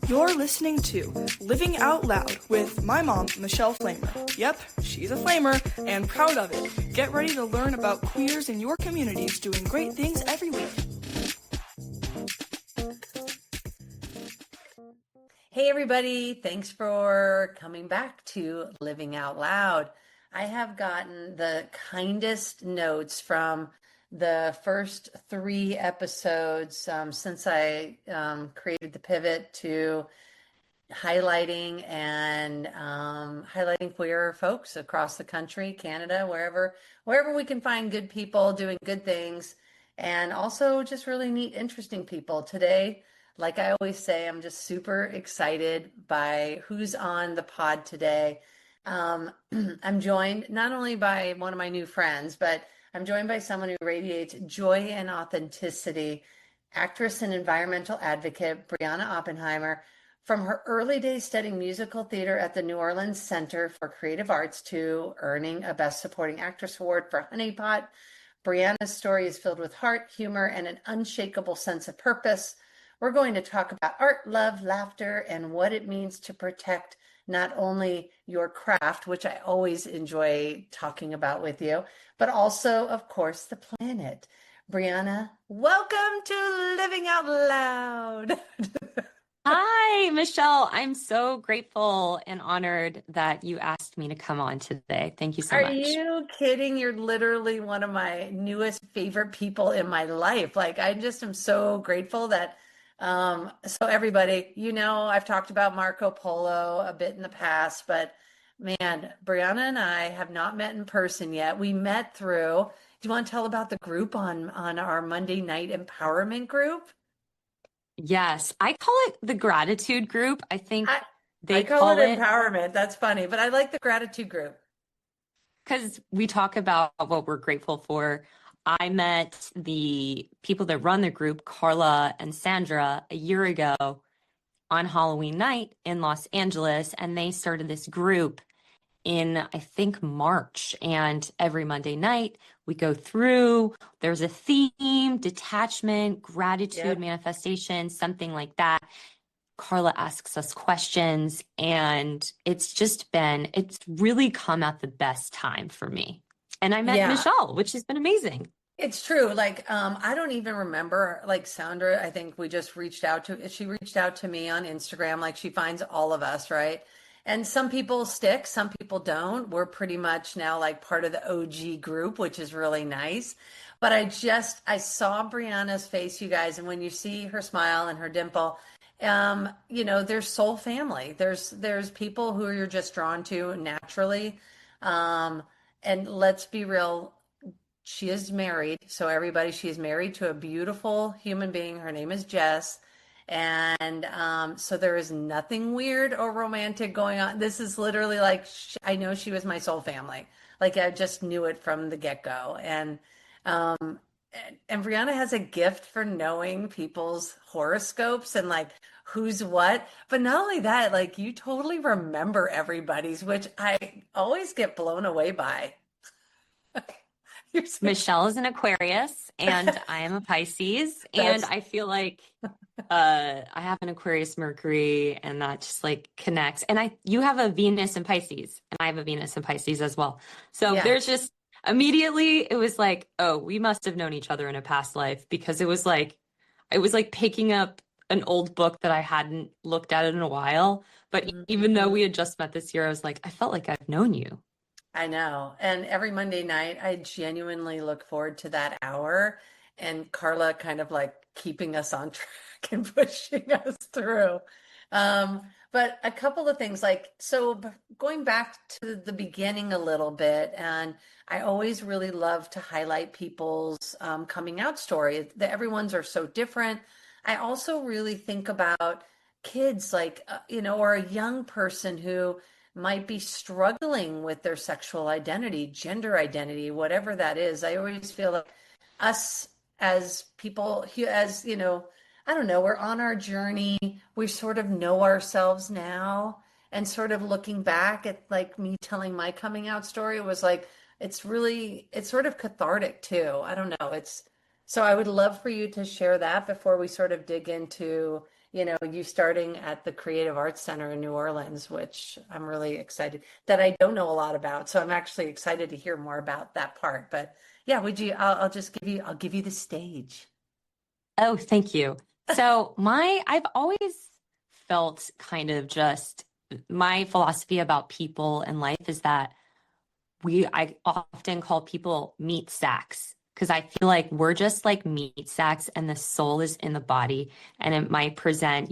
You're listening to Living Out Loud with my mom, Michele Flamer. Yep, she's a flamer and proud of it. Get ready to learn about queers in your communities doing great things every week. Hey everybody, thanks for coming back to Living Out Loud. I have gotten the kindest notes from the first 3 episodes since I created the pivot to highlighting queer folks across the country, Canada, wherever we can find good people doing good things, and also just really neat, interesting people. Today, like I always say, I'm just super excited by who's on the pod today. I'm joined not only by one of my new friends, but I'm joined by someone who radiates joy and authenticity, actress and environmental advocate, Brianna Oppenheimer. From her early days studying musical theater at the New Orleans Center for Creative Arts to earning a Best Supporting Actress Award for Honey Pot, Brianna's story is filled with heart, humor, and an unshakable sense of purpose. We're going to talk about art, love, laughter, and what it means to protect not only your craft, which I always enjoy talking about with you, but also, of course, the planet. Brianna, welcome to Living Out Loud. Hi, Michele. I'm so grateful and honored that you asked me to come on today. Thank you so much. Are you kidding? You're literally one of my newest favorite people in my life. Like, I just am so grateful that so everybody, I've talked about Marco Polo a bit in the past, but man, Brianna and I have not met in person yet. We met through, do you want to tell about the group on our Monday night empowerment group? Yes, I call it the gratitude group. I think I call it empowerment. That's funny, but I like the gratitude group. Because we talk about what we're grateful for. I met the people that run the group, Carla and Sandra, a year ago on Halloween night in Los Angeles, and they started this group in, I think, March. And every Monday night, we go through, there's a theme, detachment, gratitude, manifestation, something like that. Carla asks us questions, and it's really come at the best time for me. And I met Michele, which has been amazing. It's true. Like, I don't even remember, like Sandra, I think she reached out to me on Instagram, like she finds all of us, right? And some people stick, some people don't. We're pretty much now like part of the OG group, which is really nice. But I saw Brianna's face, you guys, and when you see her smile and her dimple, there's soul family. There's people who you're just drawn to naturally. And let's be real, she is married. So everybody, she is married to a beautiful human being. Her name is Jess. And so there is nothing weird or romantic going on. This is literally like, I know she was my soul family. Like I just knew it from the get-go. And Brianna has a gift for knowing people's horoscopes and like who's what. But not only that, like you totally remember everybody's, which I always get blown away by. Michele is an Aquarius and I am a Pisces. And I feel like I have an Aquarius Mercury and that just like connects. And you have a Venus in Pisces and I have a Venus in Pisces as well. So there's just immediately it was like, oh, we must have known each other in a past life, because it was like picking up an old book that I hadn't looked at in a while. But even though we had just met this year, I was like, I felt like I've known you. I know. And every Monday night, I genuinely look forward to that hour and Carla kind of like keeping us on track and pushing us through. But a couple of things so going back to the beginning a little bit, and I always really love to highlight people's coming out story. Everyone's are so different. I also really think about kids or a young person who might be struggling with their sexual identity, gender identity, whatever that is. I always feel like us as people, I don't know, we're on our journey. We sort of know ourselves now, and sort of looking back at like me telling my coming out story, it was like, it's sort of cathartic too. I don't know. So I would love for you to share that before we sort of dig into, you starting at the Creative Arts Center in New Orleans, which I'm really excited that I don't know a lot about. So I'm actually excited to hear more about that part. But yeah, I'll just I'll give you the stage. Oh, thank you. So I've always felt kind of just my philosophy about people and life is that I often call people meat sacks because I feel like we're just like meat sacks and the soul is in the body and you might present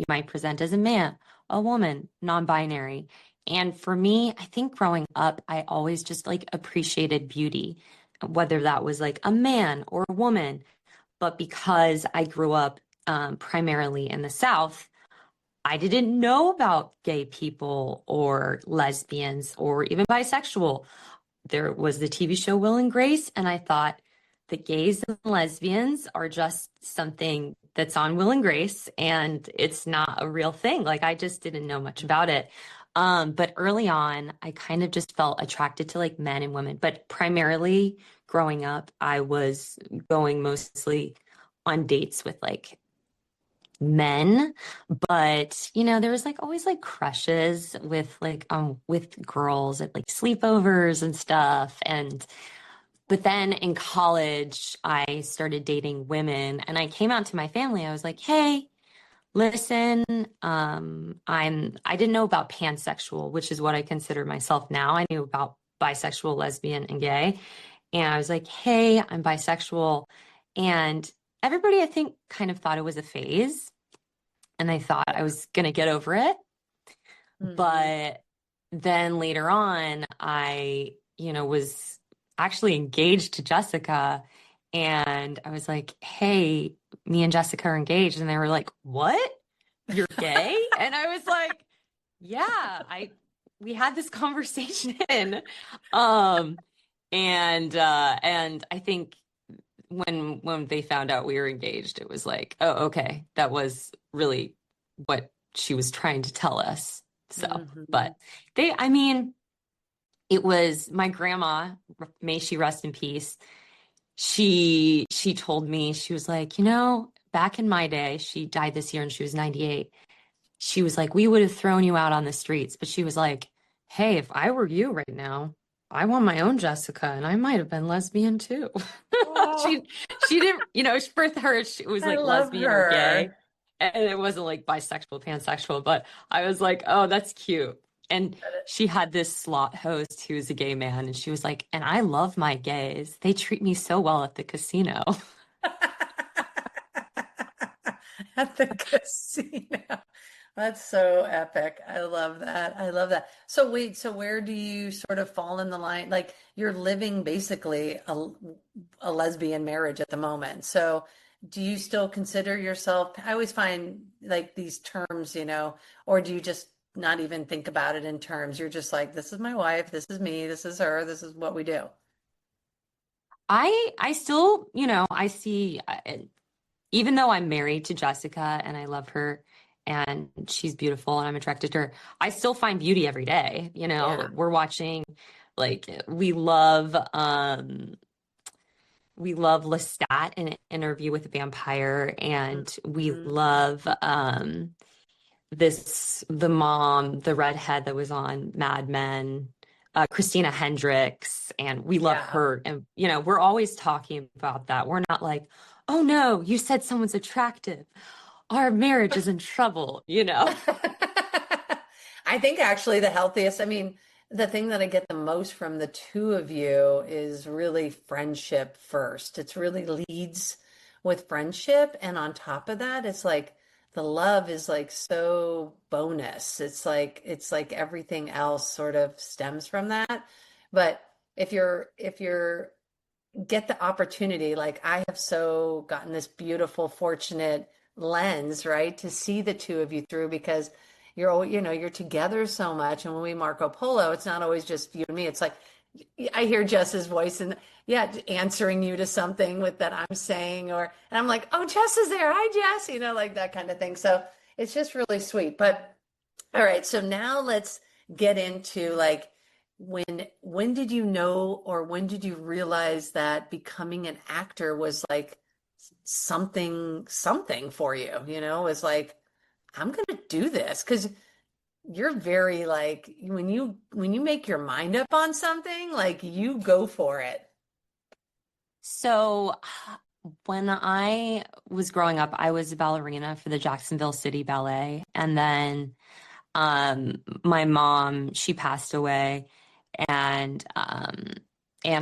as a man, a woman, non-binary. And for me, I think growing up, I always just like appreciated beauty, whether that was like a man or a woman. But because I grew up primarily in the South, I didn't know about gay people or lesbians or even bisexual. There was the TV show Will and Grace, and I thought the gays and lesbians are just something that's on Will and Grace, and it's not a real thing. Like I just didn't know much about it. But early on, I kind of just felt attracted to like men and women. But primarily growing up, I was going mostly on dates with like men, but there was like always like crushes with girls at like sleepovers and stuff. And but then in college I started dating women and I came out to my family. I was like, hey, listen, I didn't know about pansexual, which is what I consider myself now. I knew about bisexual, lesbian, and gay. And I was like, hey, I'm bisexual. And everybody I think kind of thought it was a phase and I thought I was going to get over it. But then later on, was actually engaged to Jessica. And I was like, hey, me and Jessica are engaged. And they were like, what? You're gay? And I was like, yeah, we had this conversation. And I think when they found out we were engaged, it was like, oh, okay, that was really what she was trying to tell us. So, but it was my grandma, may she rest in peace. She told me, she was like, back in my day, she died this year and she was 98. She was like, we would have thrown you out on the streets, but she was like, hey, if I were you right now, I want my own Jessica, and I might have been lesbian too. She didn't, for her, it was like lesbian or gay. And it wasn't like bisexual, pansexual, but I was like, oh, that's cute. And she had this slot host who was a gay man, and she was like, and I love my gays. They treat me so well at the casino. At the casino. That's so epic. I love that. I love that. So wait, so where do you sort of fall in the line? Like you're living basically a lesbian marriage at the moment. So do you still consider yourself, I always find like these terms, or do you just not even think about it in terms? You're just like, this is my wife, this is me, this is her, this is what we do. I still, I see, even though I'm married to Jessica and I love her and she's beautiful and I'm attracted to her, I still find beauty every day. Yeah. We're watching, like, we love Lestat in Interview with a Vampire, and we love the mom, the redhead that was on Mad Men, Christina Hendricks, and we love her. And we're always talking about that. We're not like, oh no, you said someone's attractive, our marriage is in trouble. I think actually the healthiest, the thing that I get the most from the two of you is really friendship first. It's really leads with friendship. And on top of that, it's like the love is like so bonus. It's like everything else sort of stems from that. But if you're get the opportunity, like I have so gotten this beautiful, fortunate lens, right, to see the two of you through because you're together so much. And when we Marco Polo, it's not always just you and me. It's like I hear Jess's voice and answering you to something with that I'm saying, and I'm like, oh, Jess is there. Hi, Jess, like that kind of thing. So it's just really sweet. But all right, so now let's get into like when did you know or when did you realize that becoming an actor was like something for you, was like I'm gonna do this because you're very like when you make your mind up on something, like you go for it. So when I was growing up, I was a ballerina for the Jacksonville City Ballet. And then my mom, she passed away and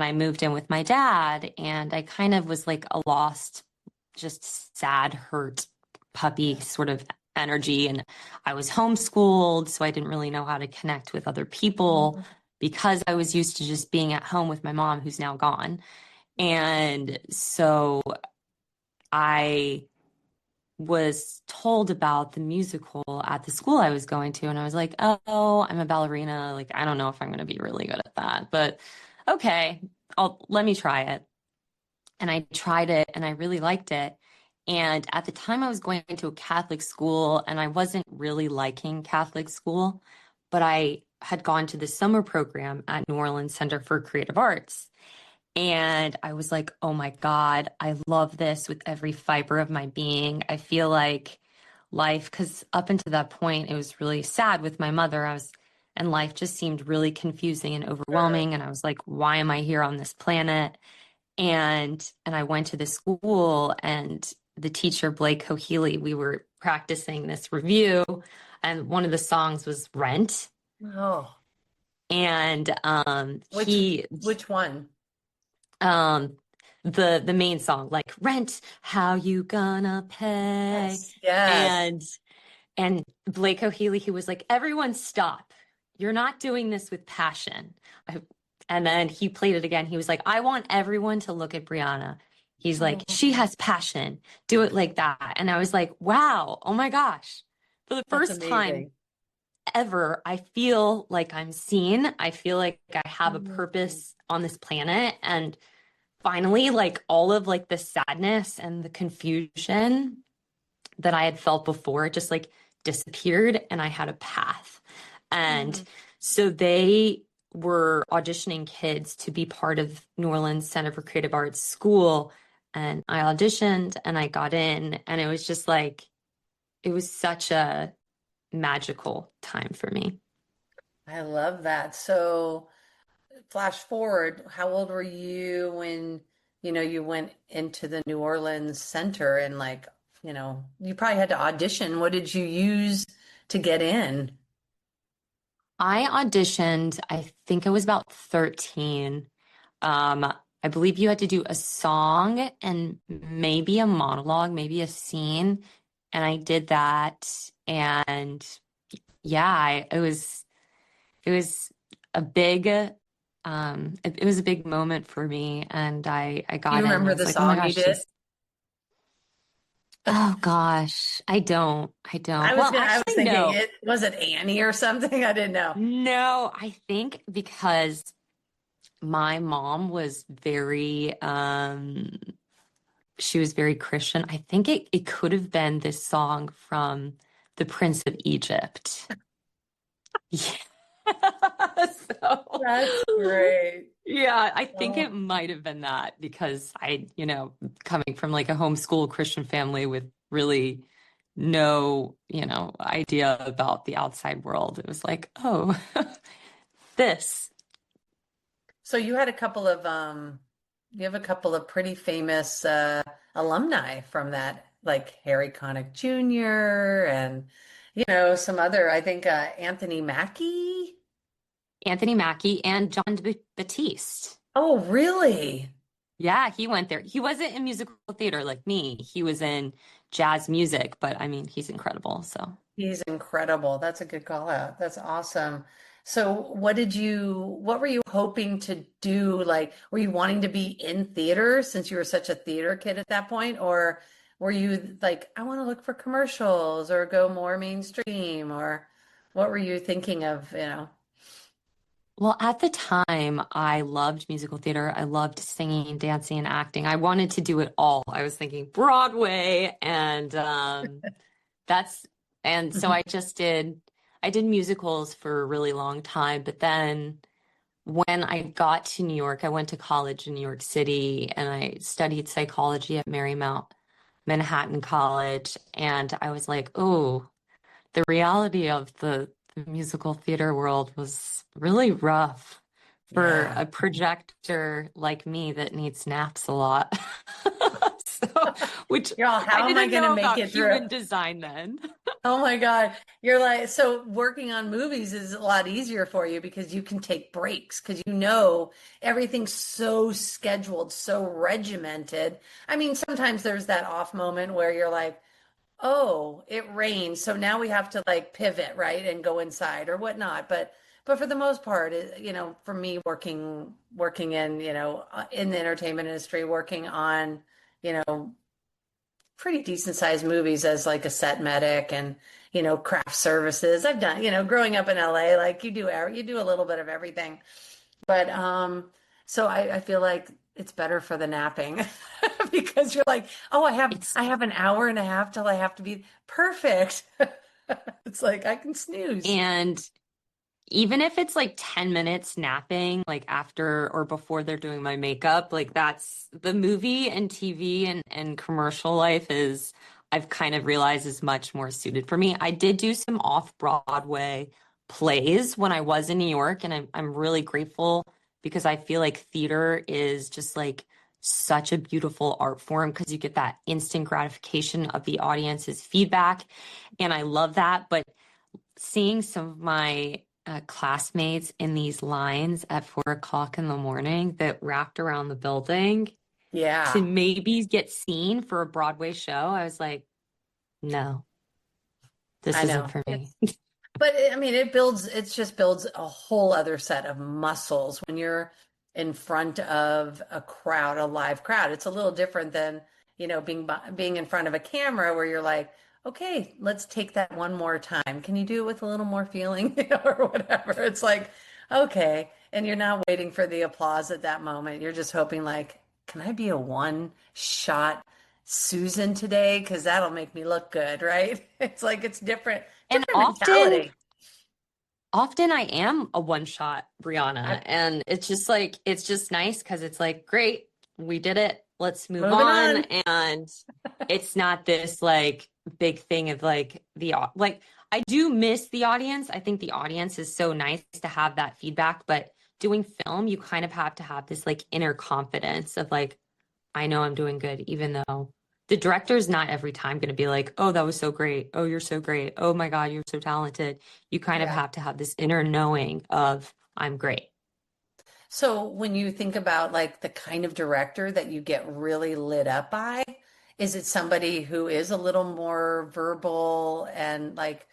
I moved in with my dad and I kind of was like a lost, just sad, hurt puppy sort of energy. And I was homeschooled, so I didn't really know how to connect with other people because I was used to just being at home with my mom, who's now gone. And so I was told about the musical at the school I was going to, and I was like, oh, I'm a ballerina. Like, I don't know if I'm going to be really good at that, but okay, let me try it. And I tried it and I really liked it. And at the time, I was going to a Catholic school and I wasn't really liking Catholic school, but I had gone to the summer program at New Orleans Center for Creative Arts. And I was like, oh my God, I love this with every fiber of my being. I feel like life, because up until that point, it was really sad with my mother. And life just seemed really confusing and Sure. overwhelming. And I was like, why am I here on this planet? And I went to the school and the teacher, Blake Cohealy, we were practicing this review. And one of the songs was Rent. Oh, And which he which one? um the main song, like Rent, how you gonna pay? Yes. Yes. and and Blake O'Healy, he was like, everyone stop, you're not doing this with passion. I, and then he played it again. He was like, I want everyone to look at Brianna. He's like, she Oh, has passion, do it like that. And I was like, wow, oh my gosh, for the that's first time amazing. ever, I feel like I'm seen. I feel like I have a Mhm. purpose on this planet. And finally, like all of like the sadness and the confusion that I had felt before just like disappeared and I had a path. And Mhm. so they were auditioning kids to be part of New Orleans Center for Creative Arts school. And I auditioned and I got in, and it was just like, it was such a magical time for me. I love that. So, flash forward, how old were you when, you went into the New Orleans Center and like, you probably had to audition. What did you use to get in? I auditioned, I think I was about 13. Um, I believe you had to do a song and maybe a monologue, maybe a scene. And I did that. And yeah, it was a big, it was a big moment for me. And I Do you got in and I remember was the like, oh my song you gosh, did? oh gosh, I don't. Well, I was actually, thinking no. it was it Annie or something? I didn't know. No, I think because my mom was very she was very Christian. I think it could have been this song from The Prince of Egypt. Yeah. So That's great. yeah, I think Oh, it might have been that because coming from like a homeschool Christian family with really no, idea about the outside world. It was like, oh, this. so you have a couple of pretty famous alumni from that, like Harry Connick Jr. and some other, I think Anthony Mackie. Anthony Mackie and John Batiste. Oh, really? Yeah, he went there. He wasn't in musical theater like me. He was in jazz music, but I mean, he's incredible. So He's incredible. That's a good call out. That's awesome. So what were you hoping to do? Like, were you wanting to be in theater since you were such a theater kid at that point? Or were you like, I want to look for commercials or go more mainstream? Or what were you thinking of? well, at the time, I loved musical theater. I loved singing, dancing, and acting. I wanted to do it all. I was thinking Broadway, and that's and so I did musicals for a really long time. But then when I got to New York, I went to college in New York City, and I studied psychology at Marymount Manhattan College, and I was like, oh. the reality of the musical theater world was really rough for Yeah. a projector like me that needs naps a lot. So, which You're all, I how am I didn't going to know make about it through? human design then. Oh my God. You're like, so working on movies is a lot easier for you because you can take breaks because you know everything's so scheduled, so regimented. I mean, sometimes there's that off moment where you're like, oh, it rained, so now we have to like pivot, right, and go inside or whatnot. But for the most part, for me working in, in the entertainment industry, working on, you know, pretty decent sized movies as like a set medic and craft services. I've done, growing up in LA, like you do a little bit of everything. But so I feel like it's better for the napping because you're like, oh, It's I have an hour and a half till I have to be perfect. It's like I can snooze. and even if it's like 10 minutes napping, like after or before they're doing my makeup, like that's the movie and TV and commercial life is, I've kind of realized is much more suited for me. I did do some off-Broadway plays when I was in New York, and I'm really grateful because I feel like theater is just like such a beautiful art form because you get that instant gratification of the audience's feedback. And I love that. But seeing some of my classmates in these lines at 4 o'clock in the morning that wrapped around the building to Yeah, maybe get seen for a Broadway show, I was like, no, this I isn't know. for me. But I mean, it just builds a whole other set of muscles when you're in front of a crowd, a live crowd. It's a little different than, being in front of a camera where you're like, okay, let's take that one more time. Can you do it with a little more feeling, or whatever? It's like, okay. And you're not waiting for the applause at that moment. You're just hoping like, can I be a one shot Susan today? Because that'll make me look good, right? It's like it's different And different mentality. often I am a one shot I, Brianna. And it's just like, it's just nice because it's like, great, we did it. Let's move moving on. on. And it's not this like big thing of like like I do miss the audience. I think the audience is so nice to have that feedback, but doing film, you kind of have to have this like inner confidence of like, I know I'm doing good, even though the director's not every time going to be like, oh, that was so great. Oh, you're so great. Oh my God, you're so talented. You kind of Yeah. have to have this inner knowing of I'm great. So when you think about like the kind of director that you get really lit up by, is it somebody who is a little more verbal and like,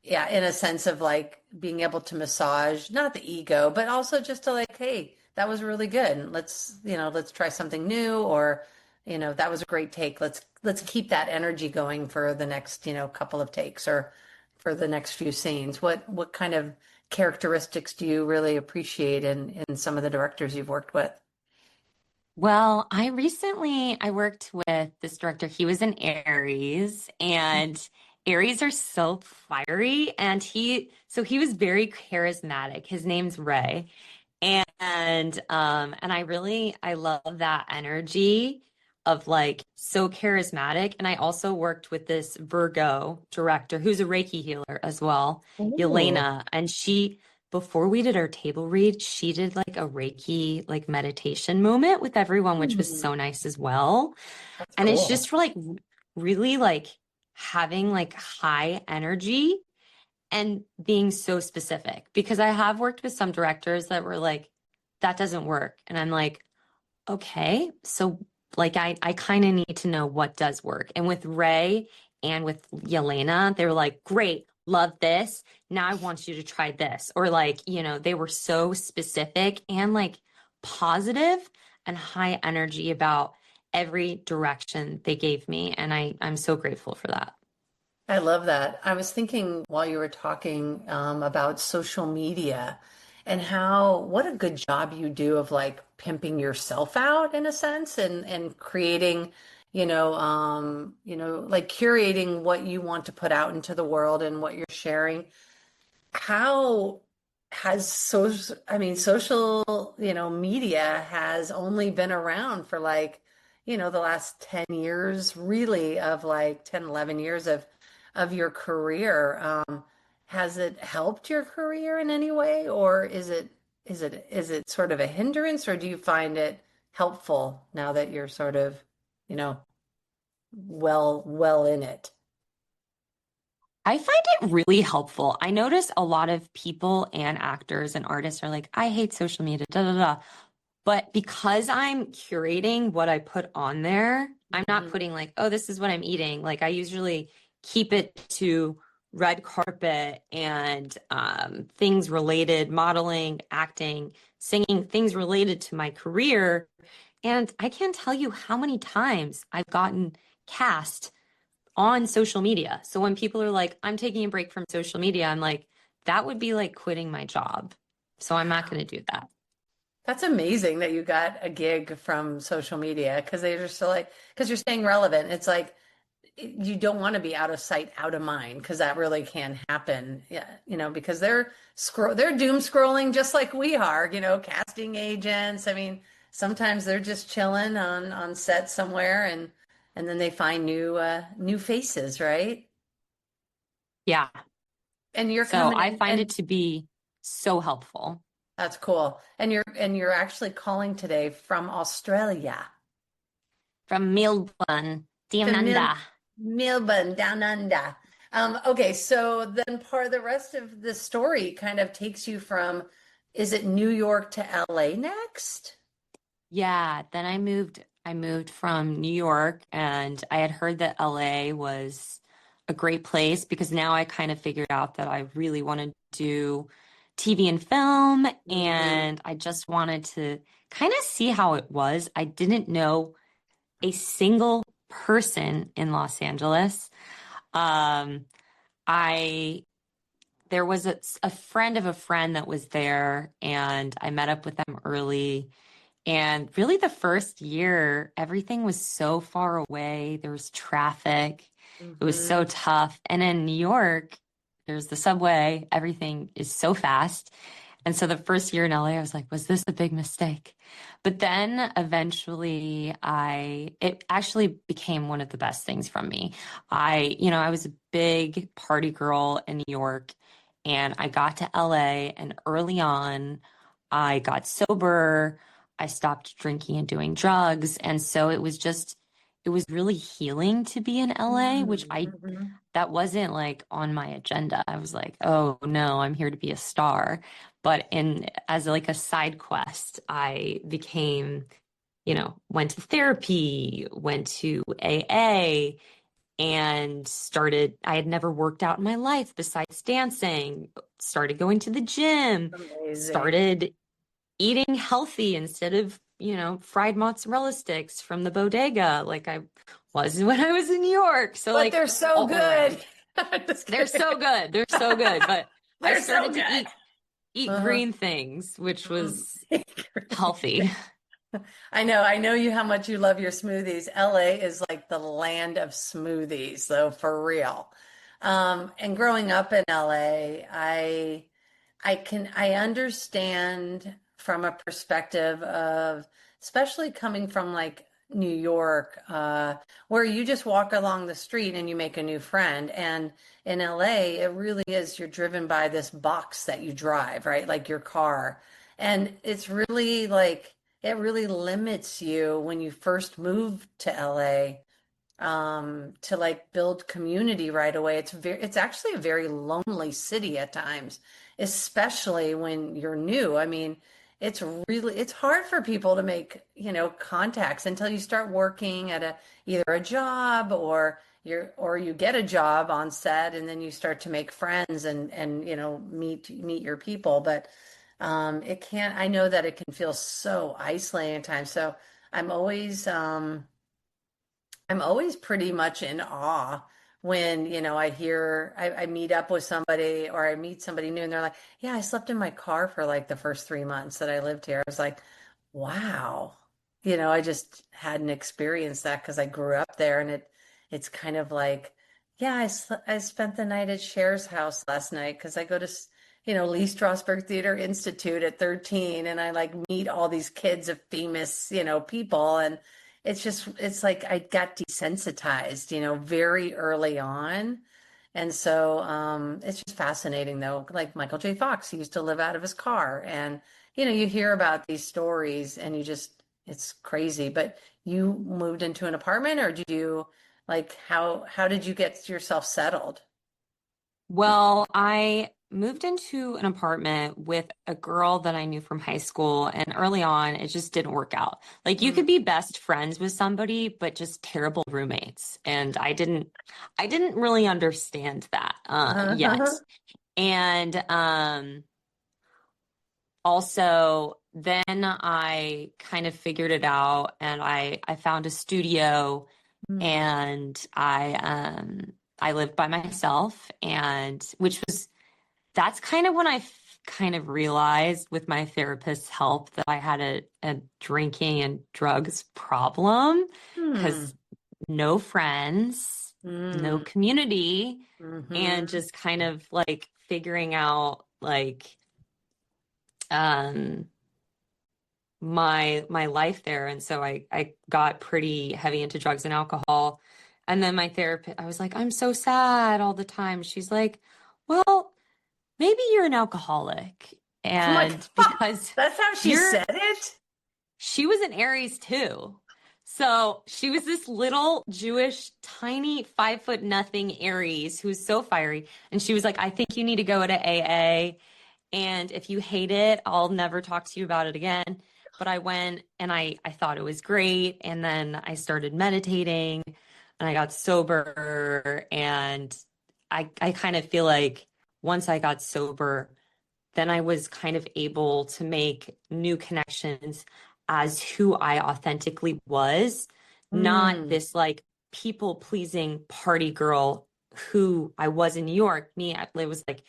yeah, in a sense of like being able to massage, not the ego, but also just to like, hey, that was really good. And let's try something new or, that was a great take. Let's keep that energy going for the next, couple of takes or for the next few scenes. What kind of characteristics do you really appreciate in some of the directors you've worked with? Well, I worked with this director. He was an Aries, and Aries are so fiery, and he was very charismatic. His name's Ray. And I love that energy of like so charismatic. And I also worked with this Virgo director who's a Reiki healer as well, Ooh, Yelena. And she, before we did our table read, she did like a Reiki like meditation moment with everyone, which was hmm, so nice as well. that's And it's cool. just for like really like having like high energy and being so specific because I have worked with some directors that were like, that doesn't work. And I'm like, okay, so like I kind of need to know what does work. And with Ray and with Yelena, they were like, great, love this. Now I want you to try this. Or like, they were so specific and like positive and high energy about every direction they gave me. And I'm so grateful for that. I love that. I was thinking while you were talking about social media and what a good job you do of like pimping yourself out in a sense and creating, like curating what you want to put out into the world and what you're sharing. How has social, media has only been around for like, the last 10 years, really, of like 10, 11 years of of your career. Has it helped your career in any way, or is it sort of a hindrance, or do you find it helpful now that you're sort of, you know, well in it? I find it really helpful. I notice a lot of people and actors and artists are like, I hate social media, da da da. But because I'm curating what I put on there, I'm not Mhm. putting like, oh, this is what I'm eating. Like I usually keep it to red carpet and things related, modeling, acting, singing, things related to my career. And I can't tell you how many times I've gotten cast on social media. So when people are like, I'm taking a break from social media, I'm like, that would be like quitting my job. So I'm not going to do that. That's amazing that you got a gig from social media because they're just so like, because you're staying relevant. It's like you don't want to be out of sight, out of mind, because that really can happen. Yeah, because they're doom scrolling just like we are, casting agents. I mean, sometimes they're just chilling on set somewhere and then they find new faces, right? Yeah. And you're So coming I in find and it to be so helpful. that's cool. And you're actually calling today from Australia. From Melbourne, down From under. Melbourne, down under. Okay, so then part of the rest of the story kind of takes you from, is it New York to LA next? Yeah, then I moved from New York and I had heard that LA was a great place because now I kind of figured out that I really want to do TV and film Hmm. and I just wanted to kind of see how it was. I didn't know a single person in Los Angeles. Um, I there was a friend of a friend that was there and I met up with them early. And really, the first year, everything was so far away. There was traffic. It was so Hmm. tough. And in New York, there's the subway. Everything is so fast. And so the first year in LA, I was like, was this a big mistake? But then eventually it actually became one of the best things from me. I was a big party girl in New York and I got to LA and early on, I got sober. I stopped drinking and doing drugs. And so it was really healing to be in LA, Hmm. that wasn't like on my agenda. I was like, oh no, I'm here to be a star. But as like a side quest, I became, went to therapy, went to AA, and I had never worked out in my life besides dancing, started going to the gym, Amazing. started eating healthy instead of, fried mozzarella sticks from the bodega like I was when I was in New York. So But like they're so all good. around. Just They're kidding. so good. They're so good. But I They're so started to good. eat Uh-huh. green things, which Mm. was healthy. I know you how much you love your smoothies. LA is like the land of smoothies, though, for real. And growing up in LA, I understand from a perspective of, especially coming from like New York, where you just walk along the street and you make a new friend. And in LA, it really is, you're driven by this box that you drive, right? Like your car. And it's really like, it really limits you when you first move to LA, to like build community right away. It's actually a very lonely city at times, especially when you're new. I mean, it's hard for people to make, contacts until you start working at either a job or you get a job on set and then you start to make friends and meet your people. But I know that it can feel so isolating at times. So I'm always um I'm always pretty much in awe when, I meet up with somebody or I meet somebody new and they're like, yeah, I slept in my car for like the first 3 months that I lived here. I was like, wow. I just hadn't experienced that because I grew up there and it's kind of like, yeah, I spent the night at Cher's house last night because I go to, Lee Strasberg Theater Institute at 13 and I like meet all these kids of famous, people. And it's like I got desensitized, very early on. And so it's just fascinating though. Like Michael J. Fox, he used to live out of his car. And, you hear about these stories and it's crazy. But you moved into an apartment, or did you, like, how did you get yourself settled? Well, I moved into an apartment with a girl that I knew from high school, and early on, it just didn't work out. Like you Mm. could be best friends with somebody, but just terrible roommates. And I didn't really understand that yet. And also then I kind of figured it out, and I found a studio, Mm. and I lived by myself, and which was that's kind of when kind of realized with my therapist's help that I had a drinking and drugs problem, Hmm. because no friends, no Mm. community, and Hmm. just kind of like figuring out like um my life there. And so I got pretty heavy into drugs and alcohol. And then my therapist, I was like, I'm so sad all the time. She's like, well, maybe you're an alcoholic. Oh my And God. because That's how she you're, said it? she was an Aries too. So she was this little Jewish, tiny 5 foot nothing Aries who's so fiery. And she was like, I think you need to go to AA. And if you hate it, I'll never talk to you about it again. But I went and I thought it was great. And then I started meditating and I got sober. And I kind of feel like once I got sober, then I was kind of able to make new connections as who I authentically was, not Mm. this like people pleasing party girl who I was in New York. It was like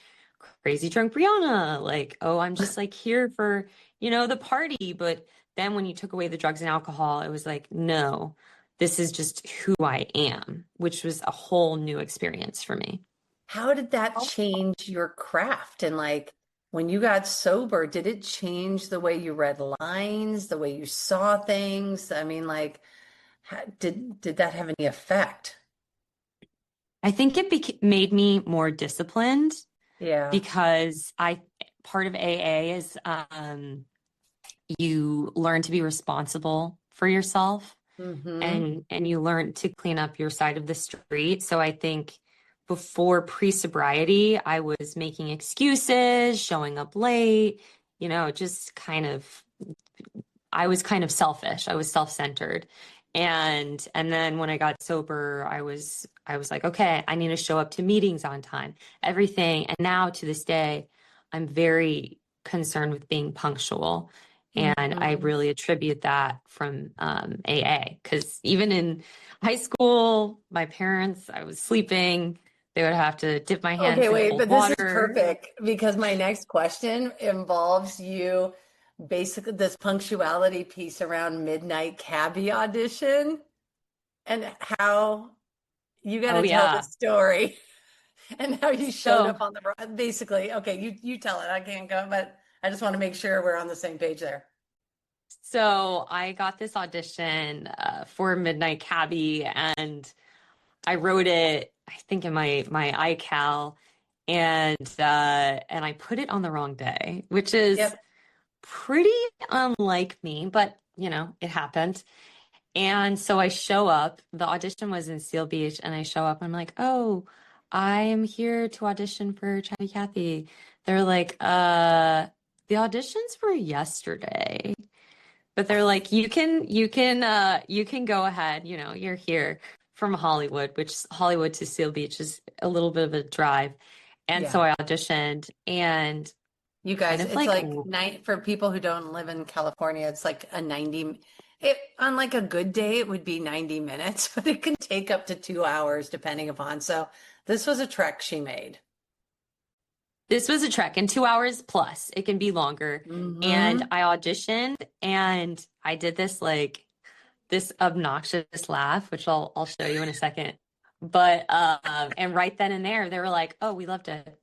crazy drunk Brianna, like, oh, I'm just like here for, the party. But then when you took away the drugs and alcohol, it was like, no, this is just who I am, which was a whole new experience for me. How did that change your craft? And like when you got sober, did it change the way you read lines, the way you saw things? I mean, like, did that have any effect? I think it made me more disciplined Yeah. because part of AA is you learn to be responsible for yourself, Mm-hmm. and you learn to clean up your side of the street. So I think before pre-sobriety, I was making excuses, showing up late, just kind of I was kind of selfish. I was self-centered. And then when I got sober, I was like, okay, I need to show up to meetings on time, everything. And now to this day, I'm very concerned with being punctual. And I Mm-hmm. really attribute that from AA, because even in high school, my parents, I was sleeping. They would have to dip my Okay, hands in wait, cold but this is water. perfect because my next question involves you basically this punctuality piece around midnight cabbie audition and how you got Oh to tell the yeah. story. And how you showed So up on the basically. Okay, you tell it. I can't go, but I just want to make sure we're on the same page there. So I got this audition for Midnight Cabbie, and I wrote it, I think, in my iCal, and I put it on the wrong day, which is Yep. pretty unlike me, but it happened. And so I show up. The audition was in Seal Beach, and I show up. I'm like, oh, I am here to audition for Chatty Cathy. They're like, the auditions were yesterday. But they're like, you can go ahead, you're here from Hollywood, which Hollywood to Seal Beach is a little bit of a drive. And so Yeah. I auditioned and You kind guys, of it's like, like night for people who don't live in California, it's like a 90 it on like a good day it would be 90 minutes, but it can take up to 2 hours depending upon. So this was a trek she made. this was a trek, and 2 hours plus, it can be longer. And Mm-hmm. I auditioned and I did this obnoxious laugh, which I'll show you in a second. But and right then and there, they were like, "Oh, we loved it.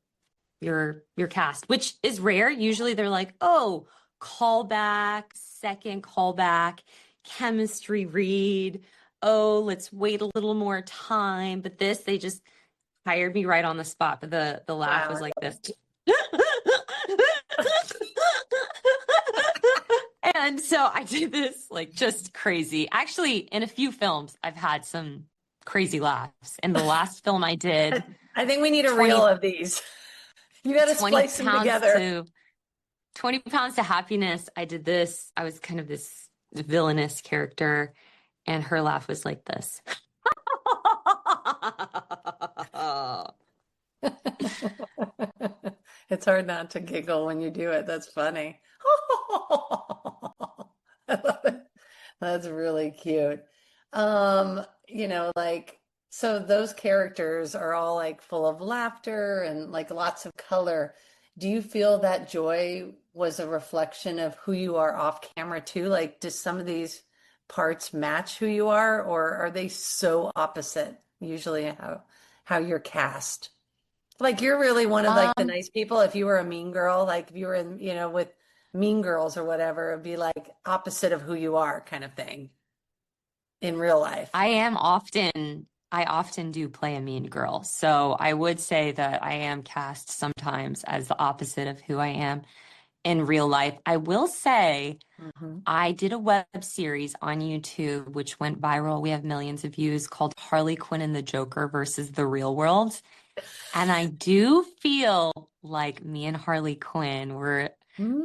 Your cast," which is rare. Usually they're like, "Oh, callback, second callback, chemistry read. Oh, let's wait a little more time." But this, they just hired me right on the spot, but the laugh Wow. was like this. And so I did this like just crazy. Actually, in a few films, I've had some crazy laughs. In the last film I did, I think we need a 20, reel of these. You got to 20 splice them pounds together. to 20 pounds to happiness. I did this. I was kind of this villainous character, and her laugh was like this. It's hard not to giggle when you do it. That's funny. I love it. That's really cute. Like, so those characters are all like full of laughter and like lots of color. Do you feel that joy was a reflection of who you are off camera too? Like, do some of these parts match who you are, or are they so opposite usually how you're cast? Like you're really one of like the Um, nice people. If you were a mean girl, like if you were in, with Mean Girls or whatever, it'd be like opposite of who you are kind of thing in real life. I often do play a mean girl. So I would say that I am cast sometimes as the opposite of who I am in real life. I will say Hmm. I did a web series on YouTube, which went viral. We have millions of views called Harley Quinn and the Joker versus the Real World. And I do feel like me and Harley Quinn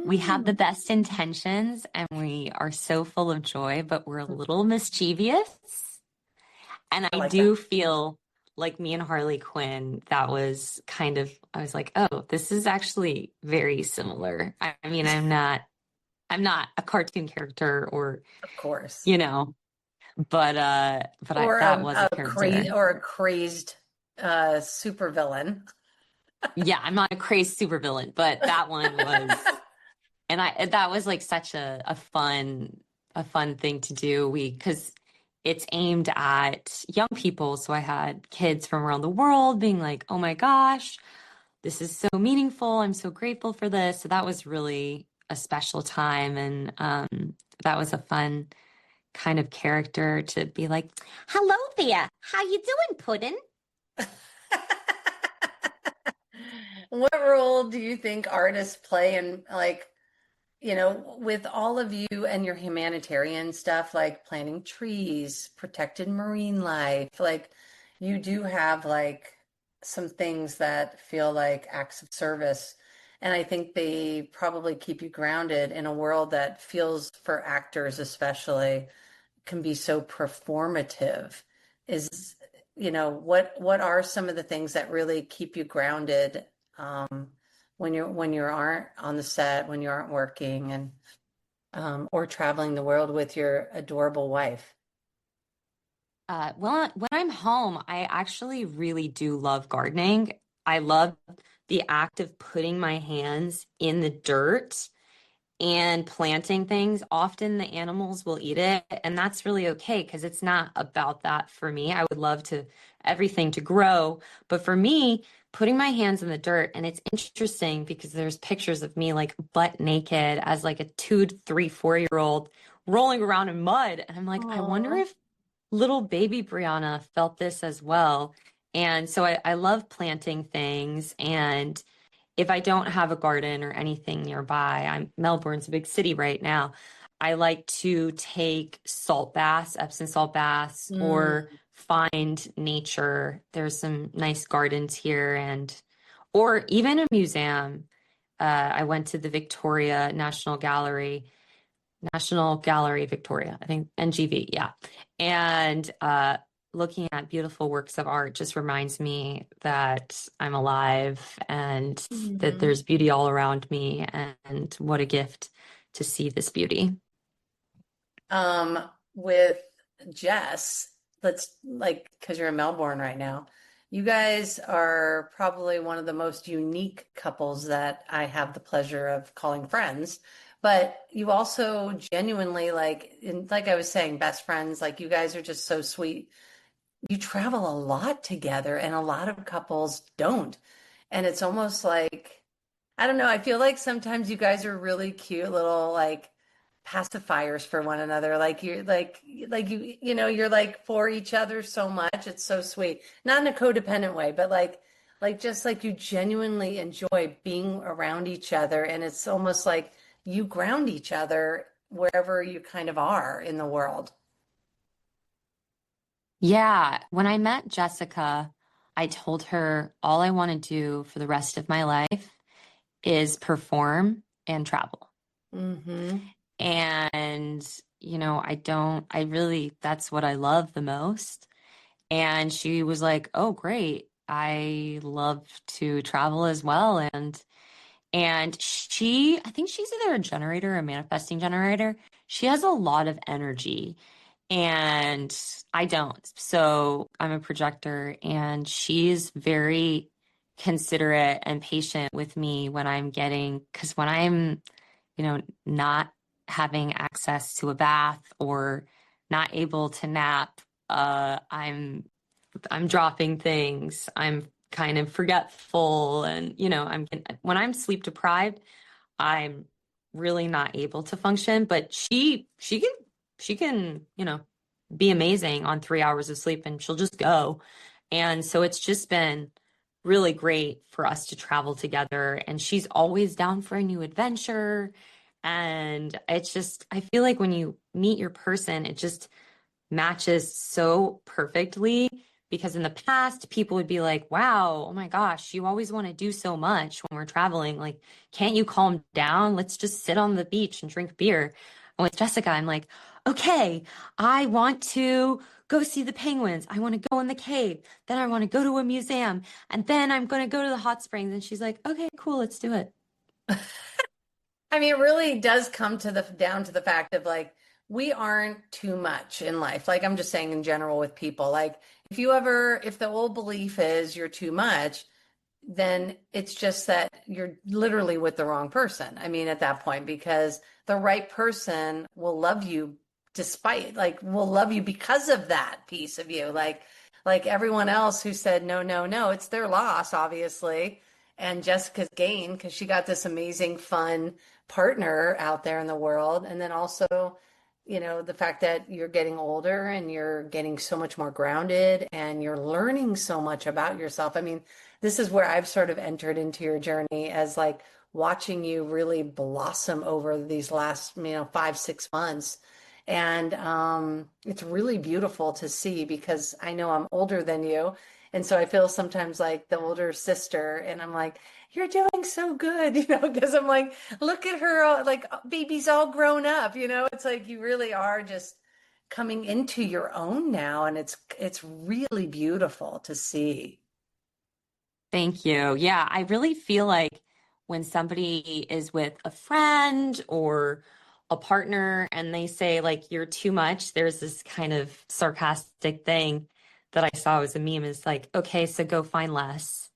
we have the Mm, best intentions and we are so full of joy, but we're a little mischievous. And I I like that. do feel like me and Harley Quinn, that was kind of, I was like, oh, this is actually very similar. I mean, I'm not a cartoon character or, Of course. you know, Or that was a character. a crazed supervillain. Yeah, I'm not a crazed supervillain, but that one was, and that was like such a fun thing to do. Because it's aimed at young people. So I had kids from around the world being like, oh my gosh, this is so meaningful. I'm so grateful for this. So that was really a special time. And that was a fun kind of character to be like, hello there. How you doing, Puddin'? What role do you think artists play in like, with all of you and your humanitarian stuff, like planting trees, protected marine life, like you do have like some things that feel like acts of service. And I think they probably keep you grounded in a world that feels, for actors especially, can be so performative. Is, what are some of the things that really keep you grounded when you aren't on the set, when you aren't working and or traveling the world with your adorable wife? Well, when I'm home, I actually really do love gardening. I love the act of putting my hands in the dirt and planting things. Often the animals will eat it, and that's really okay because it's not about that for me. I would love to everything to grow, but for me, putting my hands in the dirt, and it's interesting because there's pictures of me like butt naked as like a 2, 3, 4 year old rolling around in mud, and I'm like, I wonder Oh, if little baby Brianna felt this as well. And so I love planting things. And if I don't have a garden or anything nearby, Melbourne's a big city right now. I like to take salt baths, Epsom salt baths, or mm, find nature. There's some nice gardens here or even a museum. I went to the National Gallery Victoria, I think NGV, yeah. And looking at beautiful works of art just reminds me that I'm alive and that mhm. there's beauty all around me, and what a gift to see this beauty. With Jess, let's like, because you're in Melbourne right now, you guys are probably one of the most unique couples that I have the pleasure of calling friends. But you also genuinely like I was saying, best friends, like you guys are just so sweet. You travel a lot together, and a lot of couples don't. And it's almost like, I don't know, I feel like sometimes you guys are really cute little like pacifiers for one another. Like you're like you're like for each other so much. It's so sweet. Not in a codependent way, but like just like you genuinely enjoy being around each other, and it's almost like you ground each other wherever you kind of are in the world. Yeah, when I met Jessica, I told her all I want to do for the rest of my life is perform and travel. Mm-hmm. And, I really, that's what I love the most. And she was like, "Oh, great. I love to travel as well." And I think she's either a generator or a manifesting generator. She has a lot of energy and I don't. So I'm a projector and she's very considerate and patient with me because when I'm, not having access to a bath or not able to nap, I'm dropping things. I'm kind of forgetful and when I'm sleep deprived, I'm really not able to function, but she can, be amazing on 3 hours of sleep and she'll just go. And so it's just been really great for us to travel together and she's always down for a new adventure. And I feel like when you meet your person, it just matches so perfectly because in the past people would be like, "Wow, oh my gosh, you always want to do so much when we're traveling. Like, can't you calm down? Let's just sit on the beach and drink beer." And with Jessica, I'm like, "Okay, I want to go see the penguins. I want to go in the cave. Then I want to go to a museum. And then I'm going to go to the hot springs." And she's like, "Okay, cool, let's do it." I mean, it really does come to the down to the fact of like we aren't too much in life. Like I'm just saying in general with people. Like if the old belief is you're too much, then it's just that you're literally with the wrong person. I mean, at that point, because the right person will love you will love you because of that piece of you. Like everyone else who said no, no, no, it's their loss, obviously. And Jessica's gain because she got this amazing, fun partner out there in the world. And then also, the fact that you're getting older and you're getting so much more grounded and you're learning so much about yourself. I mean, this is where I've sort of entered into your journey as like watching you really blossom over these last, 5, 6 months. And it's really beautiful to see because I know I'm older than you. And so I feel sometimes like the older sister, and I'm like, "You're doing so good," because I'm like, look at her, like baby's all grown up, it's like you really are just coming into your own now. And it's really beautiful to see. Thank you. Yeah, I really feel like when somebody is with a friend or a partner and they say like you're too much, there's this kind of sarcastic thing that I saw as a meme is like, "Okay, so go find less."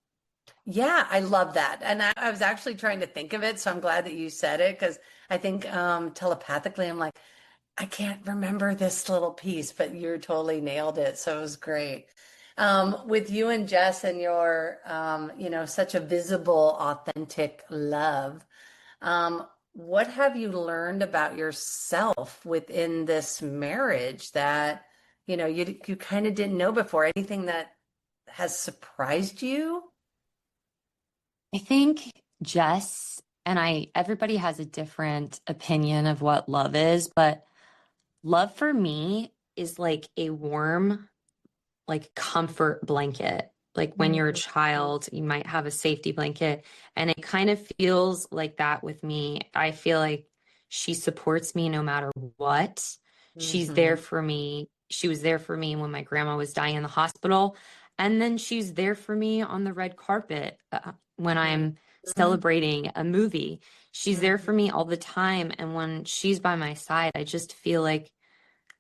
Yeah, I love that. And I was actually trying to think of it, so I'm glad that you said it because I think telepathically I'm like, I can't remember this little piece, but you totally nailed it. So it was great. With you and Jess and your, such a visible, authentic love, what have you learned about yourself within this marriage that, you kind of didn't know before? Anything that has surprised you? I think Jess and everybody has a different opinion of what love is, but love for me is like a warm, like comfort blanket. Like when you're a Mhm. child, you might have a safety blanket, and it kind of feels like that with me. I feel like she supports me no matter what. She's there Mhm. for me. She was there for me when my grandma was dying in the hospital. And then she's there for me on the red carpet when I'm Mhm. celebrating a movie. She's there for Mhm. me all the time. And when she's by my side, I just feel like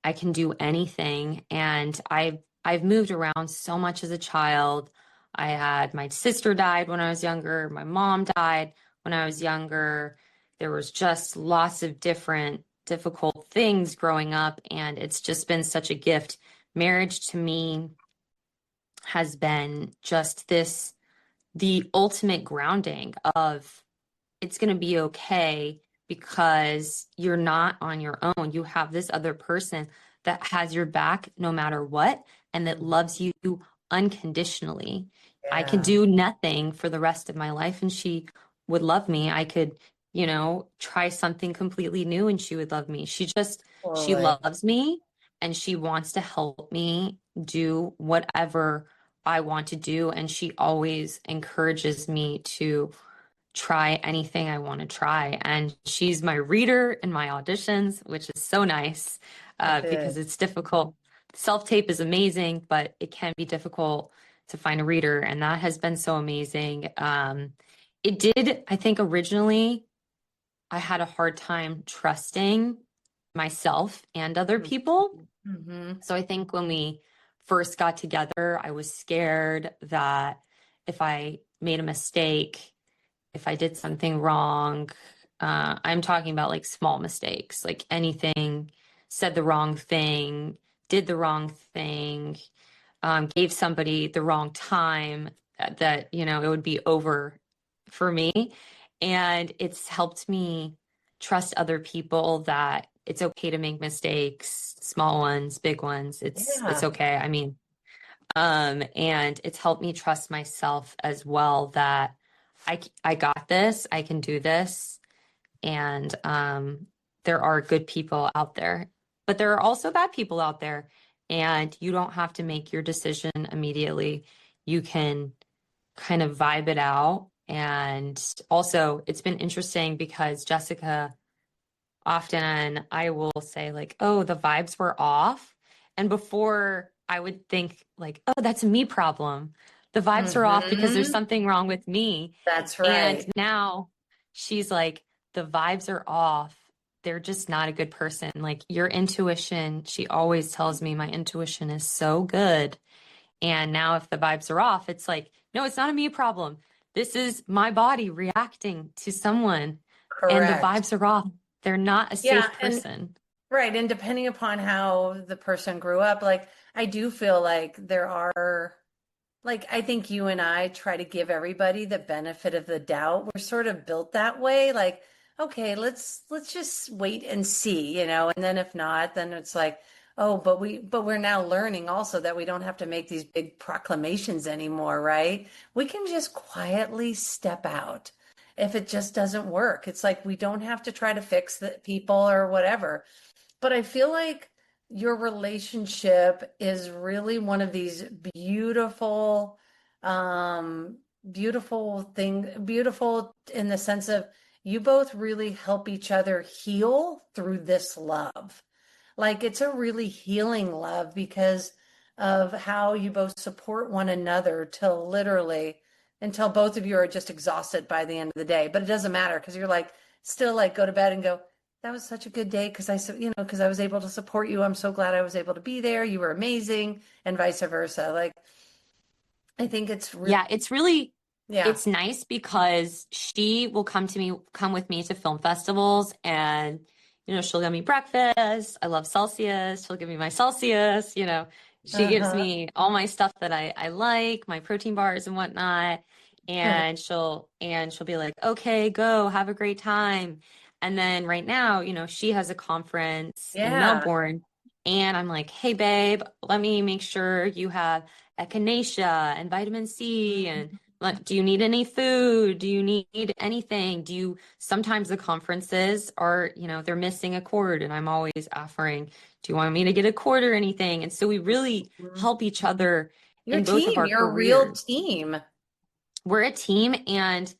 I can do anything. And I've moved around so much as a child. My sister died when I was younger. My mom died when I was younger. There was just lots of different difficult things growing up, and it's just been such a gift. Marriage to me has been just the ultimate grounding of it's going to be okay because you're not on your own. You have this other person that has your back no matter what and that loves you unconditionally. I could Yeah, do nothing for the rest of my life and she would love me. I could, try something completely new and she would love me. She totally. loves me and she wants to help me do whatever I want to do. And she always encourages me to try anything I want to try. And she's my reader in my auditions, which is so nice because Good. it's difficult. Self-tape is amazing, but it can be difficult to find a reader. And that has been so amazing. It did, I think originally I had a hard time trusting myself and other people. Mm-hmm. So I think when we first got together, I was scared that if I made a mistake, if I did something wrong, I'm talking about like small mistakes, like anything, said the wrong thing, did the wrong thing, gave somebody the wrong time, that it would be over for me. And it's helped me trust other people that it's okay to make mistakes, small ones, big ones. It's Yeah. okay. I mean, and it's helped me trust myself as well that I got this, I can do this, and there are good people out there, but there are also bad people out there, and you don't have to make your decision immediately. You can kind of vibe it out. And also, it's been interesting because Jessica, often I will say like, "Oh, the vibes were off." And before I would think like, "Oh, that's a me problem. The vibes are off because there's Mm-hmm. something wrong with me." That's And right. now she's like, "The vibes are off. They're just not a good person." Like your intuition, she always tells me my intuition is so good. And now if the vibes are off, it's like, "No, it's not a me problem. This is my body reacting to someone and the Correct. vibes are off. They're not a Yeah, safe and person." right, and depending upon how the person grew up, like I do feel like there are like I think you and I try to give everybody the benefit of the doubt. We're sort of built that way, like, okay, let's just wait and see, and then if not, then it's like, oh, but we're now learning also that we don't have to make these big proclamations anymore, right? We can just quietly step out if it just doesn't work. It's like we don't have to try to fix the people or whatever. But I feel like your relationship is really one of these beautiful, um, beautiful in the sense of you both really help each other heal through this love. Like it's a really healing love because of how you both support one another till literally until both of you are just exhausted by the end of the day. But it doesn't matter because you're like still like go to bed and go, that was such a good day because because I was able to support you. I'm so glad I was able to be there. You were amazing, and vice versa. Like I think it's really, Yeah, it's really yeah. it's nice because she will come with me to film festivals and she'll give me breakfast. I love Celsius. She'll give me my Celsius, she gives Uh-huh. me all my stuff that I like, my protein bars and whatnot. And she'll be like, "Okay, go, have a great time." And then right now, she has a conference in Yeah. Melbourne. And I'm like, "Hey babe, let me make sure you have echinacea and vitamin C and like, do you need any food? Do you need anything? Sometimes the conferences are, they're missing a cord and I'm always offering, "Do you want me to get a cord or anything?" And so we really help each other Your in both of team, our you're a real careers. team. We're a team and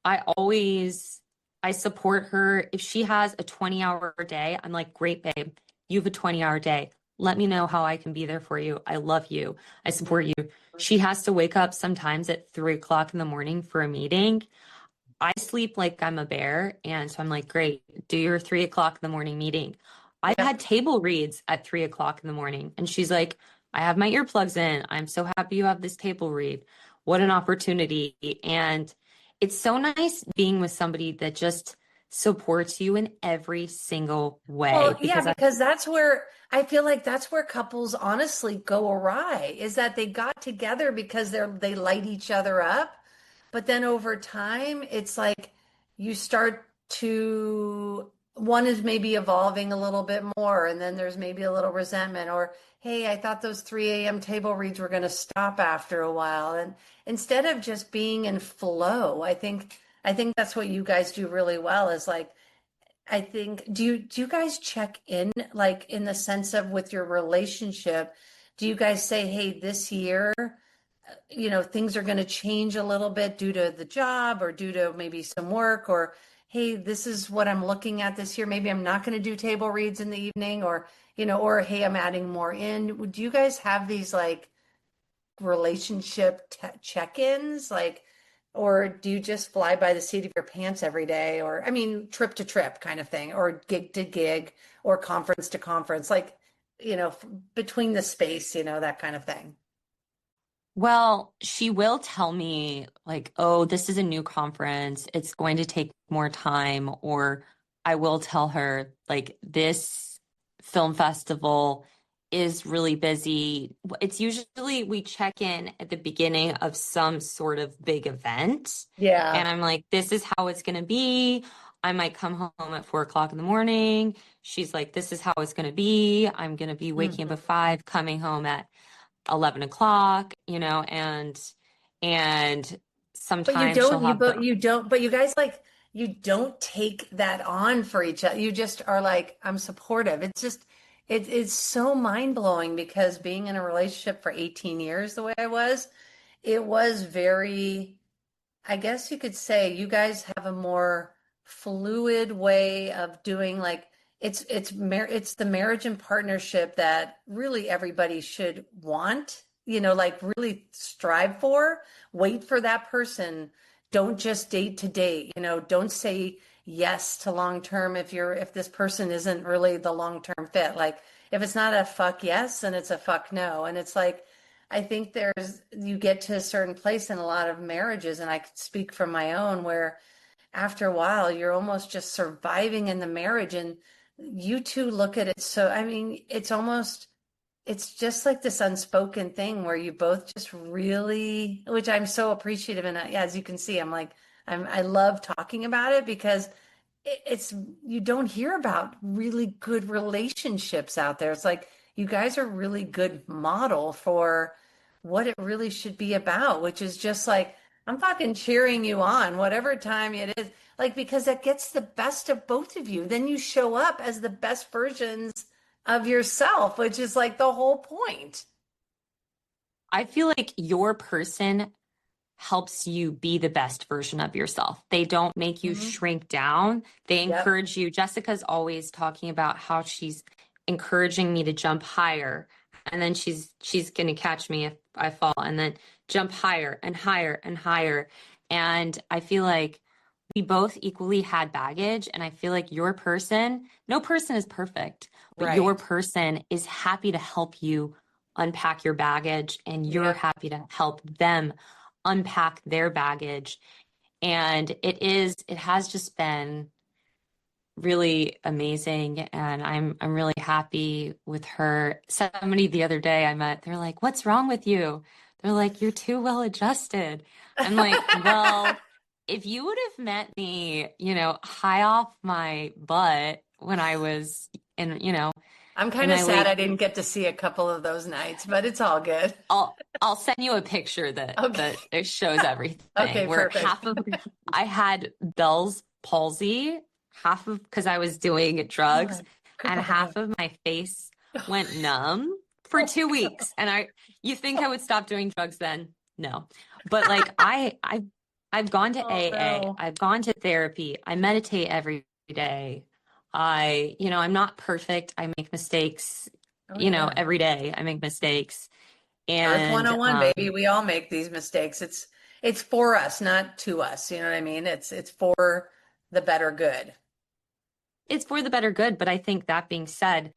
I support her. If she has a 20-hour day, I'm like, "Great, babe. You have a 20-hour day. Let me know how I can be there for you. I love you. I support you." She has to wake up sometimes at 3 o'clock in the morning for a meeting. I sleep like I'm a bear. And so I'm like, "Great, do your 3 o'clock in the morning meeting." I've Yep. had table reads at 3 o'clock in the morning. And she's like, "I have my earplugs in. I'm so happy you have this table read. What an opportunity." And it's so nice being with somebody that just supports you in every single Well, way yeah, because because that's where I feel like that's where couples honestly go awry is that they got together because they light each other up. But then over time, it's like you start to one is maybe evolving a little bit more, and then there's maybe a little resentment, or hey, I thought those 3 a.m. table reads were going to stop after a while. And instead of just being in flow, I think that's what you guys do really well is like, I think, do you guys check in like in the sense of with your relationship? Do you guys say, hey, this year, things are going to change a little bit due to the job or due to maybe some work, or hey, this is what I'm looking at this year. Maybe I'm not going to do table reads in the evening, or hey, I'm adding more in. Do you guys have these like relationship check-ins, like, or do you just fly by the seat of your pants every day, or I mean, trip to trip kind of thing, or gig to gig, or conference to conference, like, between the space, that kind of thing? Well, she will tell me, like, oh, this is a new conference. It's going to take more time. Or I will tell her, like, this film festival is really busy. It's usually we check in at the beginning of some sort of big event. Yeah. And I'm like, this is how it's going to be. I might come home at 4 o'clock in the morning. She's like, this is how it's going to be. I'm going to be waking up at 5, coming home at 11 o'clock, and But you sometimes she'll don't, have the, you don't, but you guys like, you don't take that on for each other. You just are like, I'm supportive. It's so mind blowing because being in a relationship for 18 years the way I was, it was very, I guess you could say you guys have a more fluid way of doing like it's the marriage and partnership that really everybody should want, like really strive for. Wait for that person. Don't just date to date, don't say yes to long term if this person isn't really the long term fit. Like if it's not a fuck yes, then it's a fuck no. And it's like I think you get to a certain place in a lot of marriages, and I could speak from my own, where after a while you're almost just surviving in the marriage, and you two look at it. So, I mean, it's just like this unspoken thing where you both just really, which I'm so appreciative. And as you can see, I love talking about it because it's you don't hear about really good relationships out there. It's like you guys are really good model for what it really should be about, which is just like I'm fucking cheering you on whatever time it is, like because that gets the best of both of you. Then you show up as the best versions of yourself, which is like the whole point. I feel like your person helps you be the best version of yourself. They don't make you Mhm. shrink down. They Yep. encourage you. Jessica's always talking about how she's encouraging me to jump higher. And then she's going to catch me if I fall, and then jump higher and higher and higher. And I feel like we both equally had baggage. And I feel like your person, no person is perfect, but your Right. person is happy to help you unpack your baggage, and you're Yeah. happy to help them unpack their baggage. And it has just been really amazing, and I'm really happy with her. Somebody the other day I met, they're like, "What's wrong with you?" They're like, "You're too well adjusted." I'm like, "Well, if you would have met me, high off my butt when I was I'm in kind of my sad late I didn't get to see a couple of those nights, but it's all good. I'll send you a picture that Okay. that it shows everything. Okay, Where perfect. I had Bell's palsy, half of because I was doing Oh drugs, my and God. half of my face went numb for Oh 2 weeks. And you think I would stop doing drugs then? No. But like I've gone to AA, no. I've gone to therapy, I meditate every day. I'm not perfect. I make mistakes, Oh yeah. every day I make mistakes. Earth And 101, baby. We all make these mistakes. It's for us, not to us. You know what I mean? It's for the better good. it's for the better good. But I think that being said,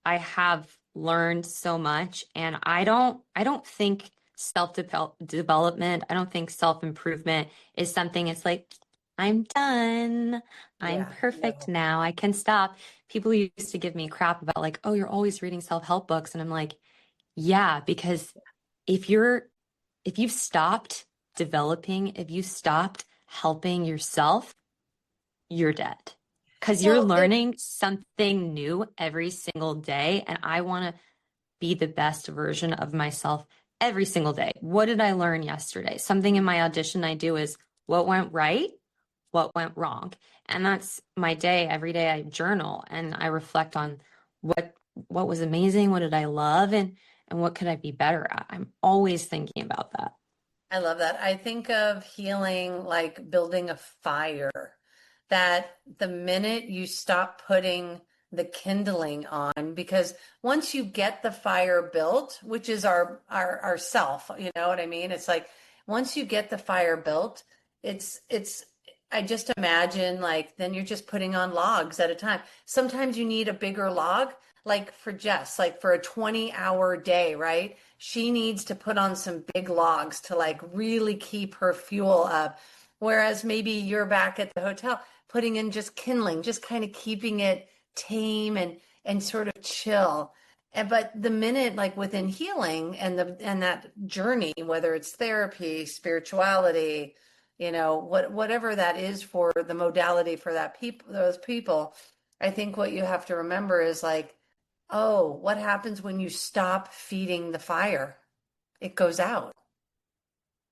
I have learned so much, and I don't think self-development, I don't think self-improvement is something it's like, I'm done. I'm Yeah. perfect No. now. I can stop. People used to give me crap about like, oh, you're always reading self-help books. And I'm like, yeah, because if you've stopped developing, if you stopped helping yourself, you're dead. Because you're Well, learning something new every single day. And I want to be the best version of myself every single day. What did I learn yesterday? Something in my audition I do is what went right, what went wrong. And that's my day. Every day I journal and I reflect on what what was amazing, what did I love, and what could I be better at. I'm always thinking about that. I love that. I think of healing like building a fire, that the minute you stop putting the kindling on, because once you get the fire built, which is our self, you know what I mean? It's like once you get the fire built, it's I just imagine like then you're just putting on logs at a time. Sometimes you need a bigger log, like for Jess, like for a 20-hour day, right? She needs to put on some big logs to like really keep her fuel up. Whereas maybe you're back at the hotel putting in just kindling, just kind of keeping it tame and sort of chill. And but the minute like within healing and that journey, whether it's therapy, spirituality, you know, whatever that is for the modality for that people, those people, I think what you have to remember is like, oh, what happens when you stop feeding the fire? It goes out.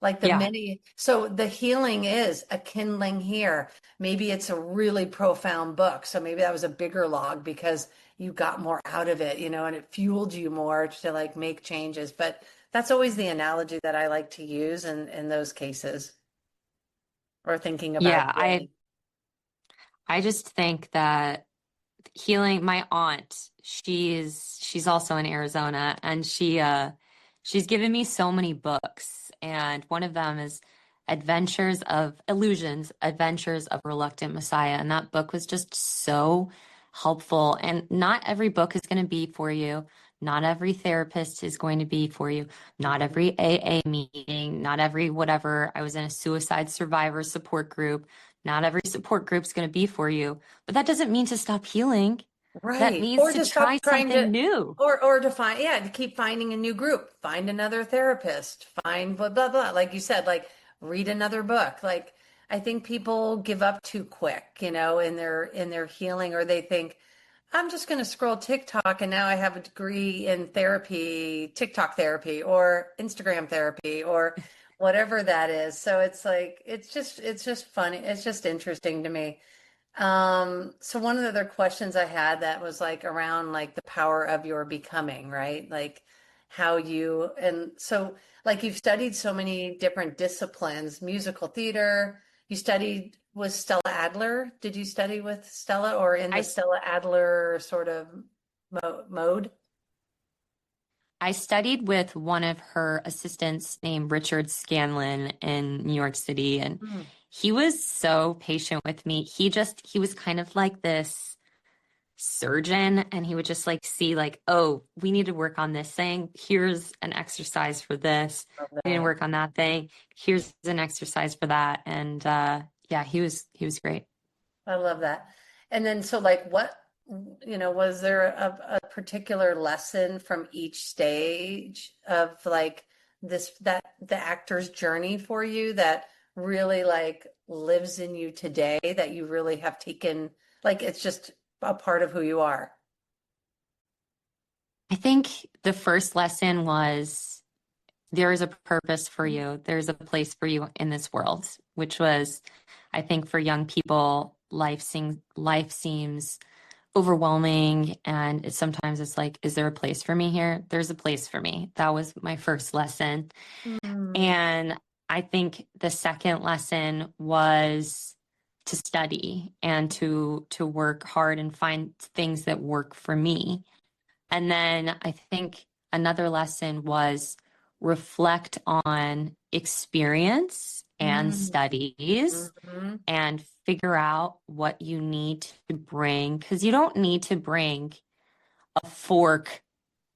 Like the Yeah. many, so the healing is a kindling here. Maybe it's a really profound book. So maybe that was a bigger log because you got more out of it, you know, and it fueled you more to like make changes. But that's always the analogy that I like to use in those cases or thinking about Yeah, healing. I just think that healing my aunt, she's also in Arizona and she's given me so many books and one of them is Adventures of Illusions, Adventures of Reluctant Messiah, and that book was just so helpful, and not every book is going to be for you. Not every therapist is going to be for you. Not Mhm. every AA meeting, not every whatever. I was in a suicide survivor support group. Not every support group's going to be for you. But that doesn't mean to stop healing. That Right. means Or to to try stop trying to, something new. or to find, yeah, to keep finding a new group, find another therapist, find blah, blah, blah. Like you said, like read another book. Like I think people give up too quick, you know, in their healing, or they think, I'm just going to scroll TikTok and now I have a degree in therapy, TikTok therapy or Instagram therapy or whatever that is. So it's like, it's just funny. It's just interesting to me. So one of the other questions I had that was like around like the power of your becoming, right? Like how you, and so like you've studied so many different disciplines, musical theater, you studied with Stella Adler. Did you study with Stella or in the I Stella Adler sort of mode? I studied with one of her assistants named Richard Scanlon in New York City, and Hmm. he was so patient with me. He was kind of like this surgeon, and he would just like see like, oh, we need to work on this thing. Here's an exercise for this. Love We need to that. work on that thing. Here's an exercise for that. And yeah, he was great. I love that. And then, so like, what, you know, was there a particular lesson from each stage of like this, that the actor's journey for you that really like lives in you today that you really have taken, like, it's just a part of who you are? I think the first lesson was there is a purpose for you. There's a place for you in this world, which was, I think, for young people, life seems overwhelming, and sometimes it's like, is there a place for me here? There's a place for me. That was my first lesson. Mm, And I think the second lesson was to study and to work hard and find things that work for me. And then I think another lesson was reflect on experience and mm, studies mhm. and figure out what you need to bring, because you don't need to bring a fork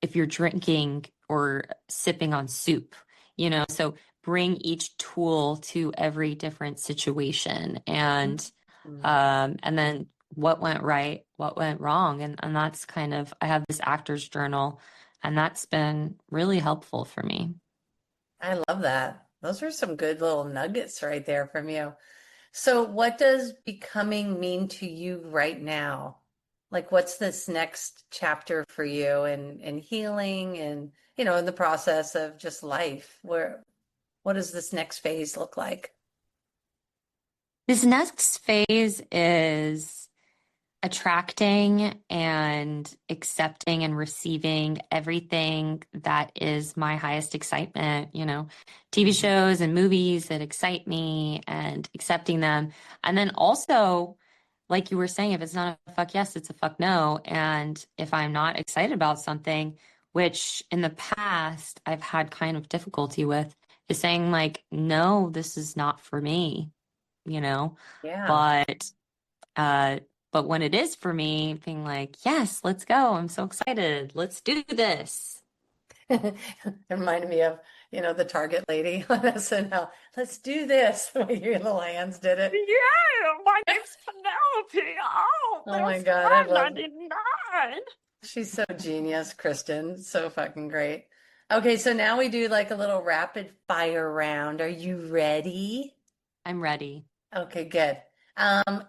if you're drinking or sipping on soup, so bring each tool to every different situation, and then what went right, what went wrong, and that's kind of, I have this actor's journal, and that's been really helpful for me. I love that. Those are some good little nuggets right there from you. So what does becoming mean to you right now? Like what's this next chapter for you and healing and in the process of just life? What does this next phase look like? This next phase is attracting and accepting and receiving everything that is my highest excitement, TV Mhm. shows and movies that excite me and accepting them. And then also, like you were saying, if it's not a fuck yes, it's a fuck no. And if I'm not excited about something, which in the past I've had kind of difficulty with, is saying like, no, this is not for me, you know? Yeah. But uh, but when it is for me, being like, yes, let's go. I'm so excited. Let's do this. It reminded me of, the Target lady on SNL. Let's do this. Your little hands did it. Yeah, my name's Penelope. Oh, Oh my there's God, I fun. love 99. She's so genius, Kristen. So fucking great. Okay, so now we do like a little rapid fire round. Are you ready? I'm ready. Okay, good.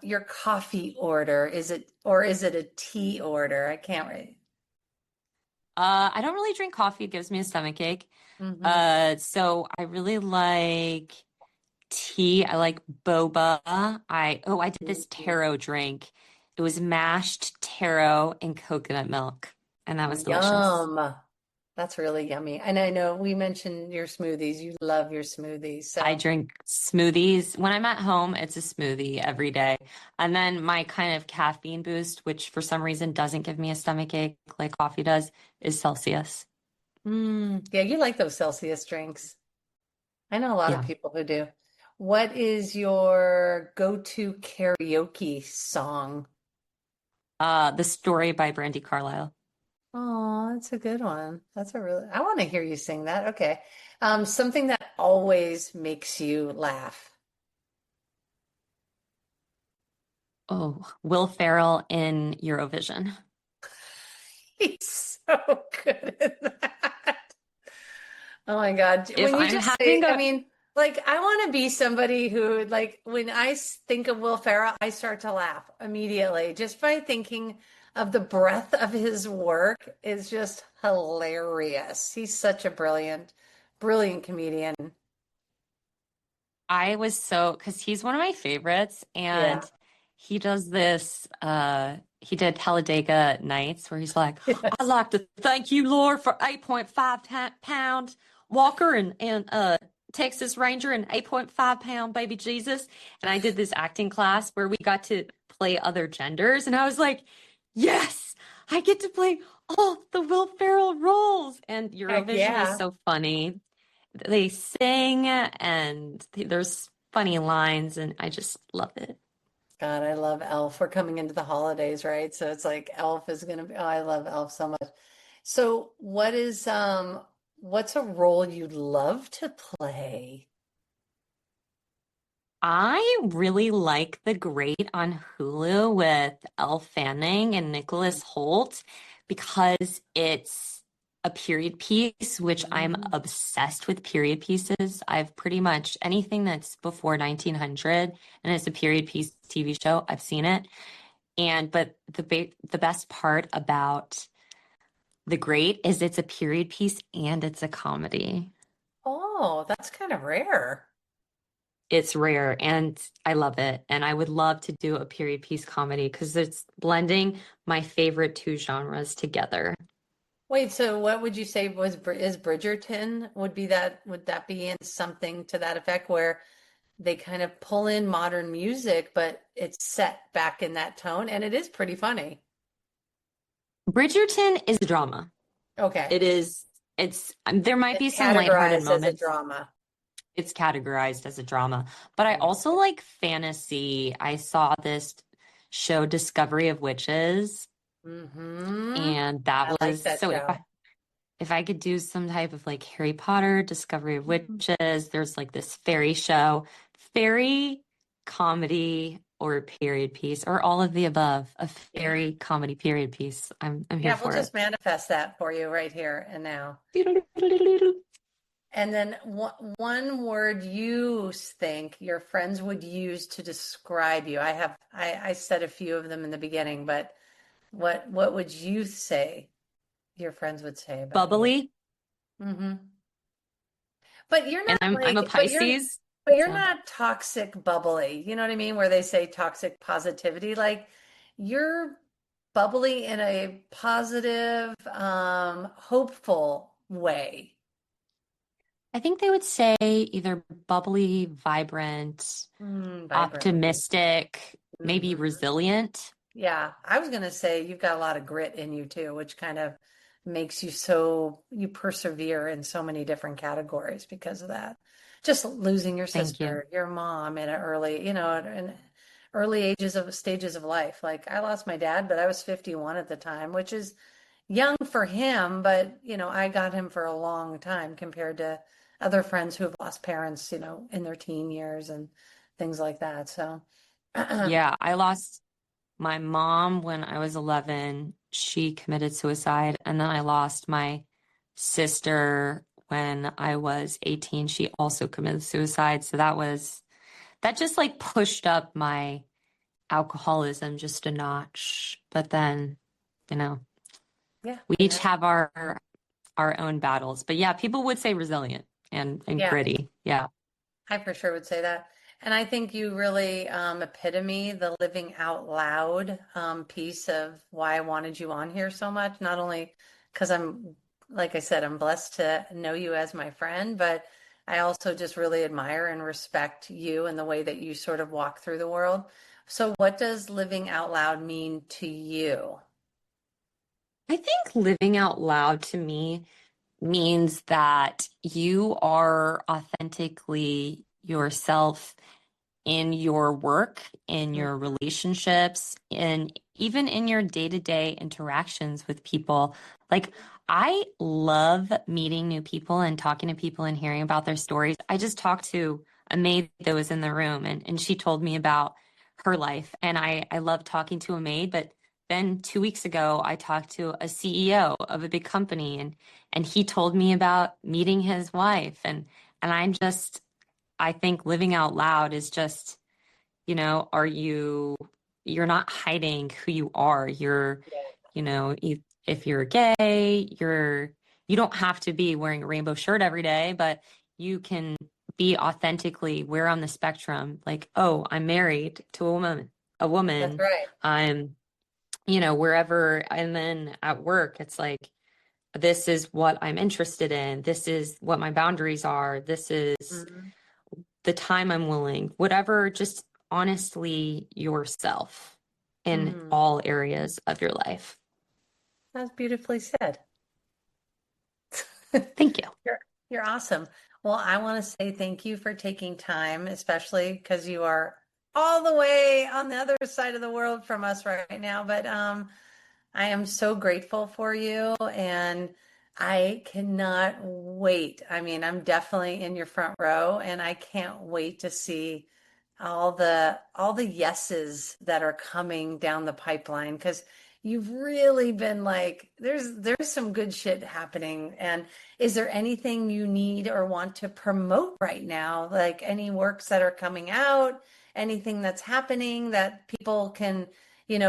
Your coffee order, is it a tea order? I can't read. I don't really drink coffee. It gives me a stomach ache. Mm-hmm. So I really like tea. I like boba. I did this taro drink. It was mashed taro and coconut milk, and that was delicious. Yum. That's really yummy. And I know we mentioned your smoothies. You love your smoothies. I So, drink smoothies. When I'm at home, it's a smoothie every day. And then my kind of caffeine boost, which for some reason doesn't give me a stomach ache like coffee does, is Celsius. yeah, you like those Celsius drinks. I know a lot of Yeah. people who do. What is your go-to karaoke song? The Story by Brandy Carlisle. Oh, that's a good one. I want to hear you sing that. Okay. Something that always makes you laugh. Oh, Will Ferrell in Eurovision. He's so good at that. Oh my God. If When you I'm just say, having I a mean, like, I want to be somebody who, like, when think of Will Ferrell, I start to laugh immediately just by thinking of the breadth of his work is just hilarious. He's such a brilliant, brilliant comedian. I was so because he's one of my favorites, Yeah. and he does this. He did Talladega Nights, where he's like, "I'd Yes. like to thank you, Lord, for 8.5 pound Walker and Texas Ranger and 8.5 pound baby Jesus." And I did this acting class where we got to play other genders, and I was like, "Yes, I get to play all the Will Ferrell roles." And Heck Eurovision is yeah. so funny, they sing and there's funny lines and I just love it. God, I love Elf. We're coming into the holidays, right? So it's like Elf is gonna be, oh, I love Elf so much. So what's a role you'd love to play? I really like The Great on Hulu with Elle Fanning and Nicholas Hoult because it's a period piece, which I'm Mm. obsessed with period pieces. I've pretty much anything that's before 1900 and it's a period piece TV show, I've seen it. And but the best part about The Great is it's a period piece and it's a comedy. Oh, that's kind of rare. It's rare and I love it. And I would love to do a period piece comedy because it's blending my favorite two genres together. Wait, so what would you say is Bridgerton? Would that be in something to that effect where they kind of pull in modern music, but it's set back in that tone and it is pretty funny. Bridgerton is a drama. Okay. It is, there might It's be some lighthearted categorized as a moments. drama. It's categorized as a drama, but I Okay. also like fantasy. I saw this show, Discovery of Witches, Mm-hmm. and that I like was that so show. if I could do some type of like Harry Potter, Discovery of Mhm. Witches, there's like this fairy show, fairy comedy or period piece, or all of the above, a Yeah. fairy comedy period piece. I'm here Yeah, we'll for it. just manifest that for you right here and now. And then one word you think your friends would use to describe you. I said a few of them in the beginning, but what would you say your friends would say about you? Bubbly. Mm-hmm. But you're And not I'm a like, Pisces. but you're So not toxic bubbly. You know what I mean? Where they say toxic positivity. Like you're bubbly in a positive, hopeful way. I think they would say either bubbly, vibrant, Vibrant would be. optimistic, maybe Mhm. resilient. Yeah, I was gonna say you've got a lot of grit in you too, which kind of makes you so you persevere in so many different categories because of that. Just losing your Thank you. sister, your mom in an early, in early ages of stages of life. Like I lost my dad, but I was 51 at the time, which is young for him, but I got him for a long time compared to other friends who have lost parents, in their teen years and things like that. So, Yeah, I lost my mom when I was 11. She committed suicide. And then I lost my sister when I was 18. She also committed suicide. So that just like pushed up my alcoholism just a notch. But then, you know, yeah, we each have our own battles. But yeah, people would say resilient and yeah. gritty. Yeah. I for sure would say that. And I think you really epitome the living out loud piece of why I wanted you on here so much. Not only because like I said, I'm blessed to know you as my friend, but I also just really admire and respect you and the way that you sort of walk through the world. So, what does living out loud mean to you? I think living out loud to me means that you are authentically yourself in your work, in your relationships, and even in your day-to-day interactions with people. Like, I love meeting new people and talking to people and hearing about their stories. I just talked to a maid that was in the room and she told me about her life. And I love talking to a maid, but then 2 weeks ago, I talked to a CEO of a big company and he told me about meeting his wife. And I think living out loud is just, you're not hiding who you are. If you're gay, you don't have to be wearing a rainbow shirt every day, but you can be authentically where on the spectrum, like, oh, I'm married to a That's woman. right. I'm, wherever. And then at work, it's like, this is what I'm interested in. This is what my boundaries are. This is Mhm. the time I'm willing, whatever, just honestly yourself in Mhm. all areas of your life. That's beautifully said. Thank you. You're you're awesome. Well, I want to say thank you for taking time, especially because you are all the way on the other side of the world from us right now. But I am so grateful for you and I cannot wait. I mean, I'm definitely in your front row and I can't wait to see all the yeses that are coming down the pipeline because you've really been like there's some good shit happening. And is there anything you need or want to promote right now? Like any works that are coming out, anything that's happening that people can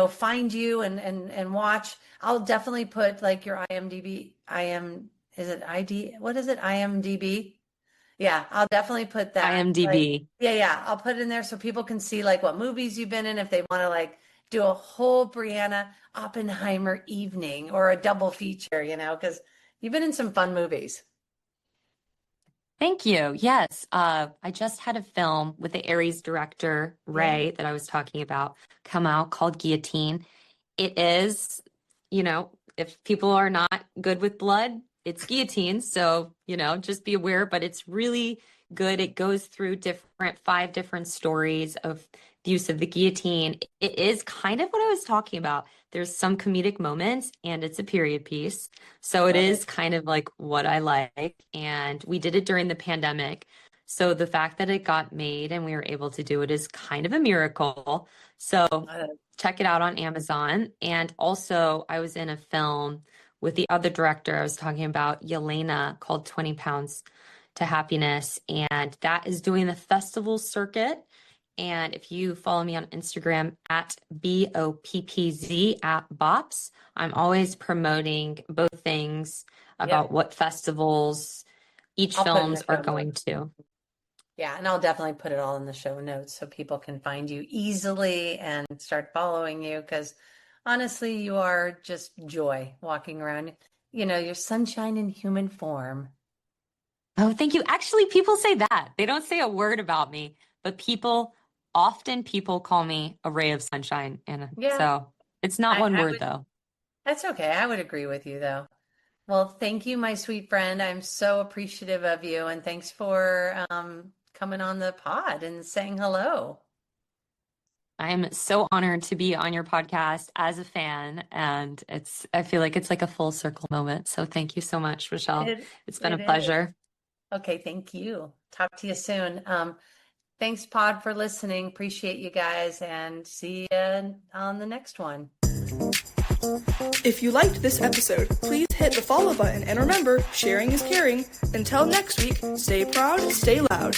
find you and watch. I'll definitely put like your IMDb. Is it ID? What is it? IMDb? Yeah, I'll definitely put that. Like, IMDb. yeah, I'll put it in there so people can see like what movies you've been in if they want to like do a whole Brianna Oppenheimer evening or a double feature, because you've been in some fun movies. Thank you. Yes. I just had a film with the Aries director, Yeah. Ray, that I was talking about come out called Guillotine. It is, if people are not good with blood, it's guillotine. So, just be aware, but it's really good. It goes through 5 different stories of the use of the guillotine. It is kind of what I was talking about. There's some comedic moments and it's a period piece. So it Love it. is kind of like what I like. And we did it during the pandemic. So the fact that it got made and we were able to do it is kind of a miracle. So Love it. check it out on Amazon. And also, I was in a film with the other director I was talking about, Yelena, called 20 Pounds. to happiness. And that is doing the festival circuit. And if you follow me on Instagram at BOPPZ at Bops, I'm always promoting both things about what festivals each I'll put in the films are show going notes. to. Yeah, and I'll definitely put it all in the show notes so people can find you easily and start following you because honestly, you are just joy walking around. You know, you're sunshine in human form. Oh, thank you. Actually, people say that. They don't say a word about me, but often people call me a ray of sunshine. And Yeah, so it's not one I word would, though. that's okay. I would agree with you though. Well, thank you, my sweet friend. I'm so appreciative of you and thanks for coming on the pod and saying hello. I'm so honored to be on your podcast as a fan, and I feel like it's like a full circle moment. So thank you so much, Michele. It's been a It is. pleasure. Okay, thank you. Talk to you soon. Thanks, Pod, for listening. Appreciate you guys and see you on the next one. If you liked this episode, please hit the follow button and remember, sharing is caring. Until next week, stay proud, stay loud.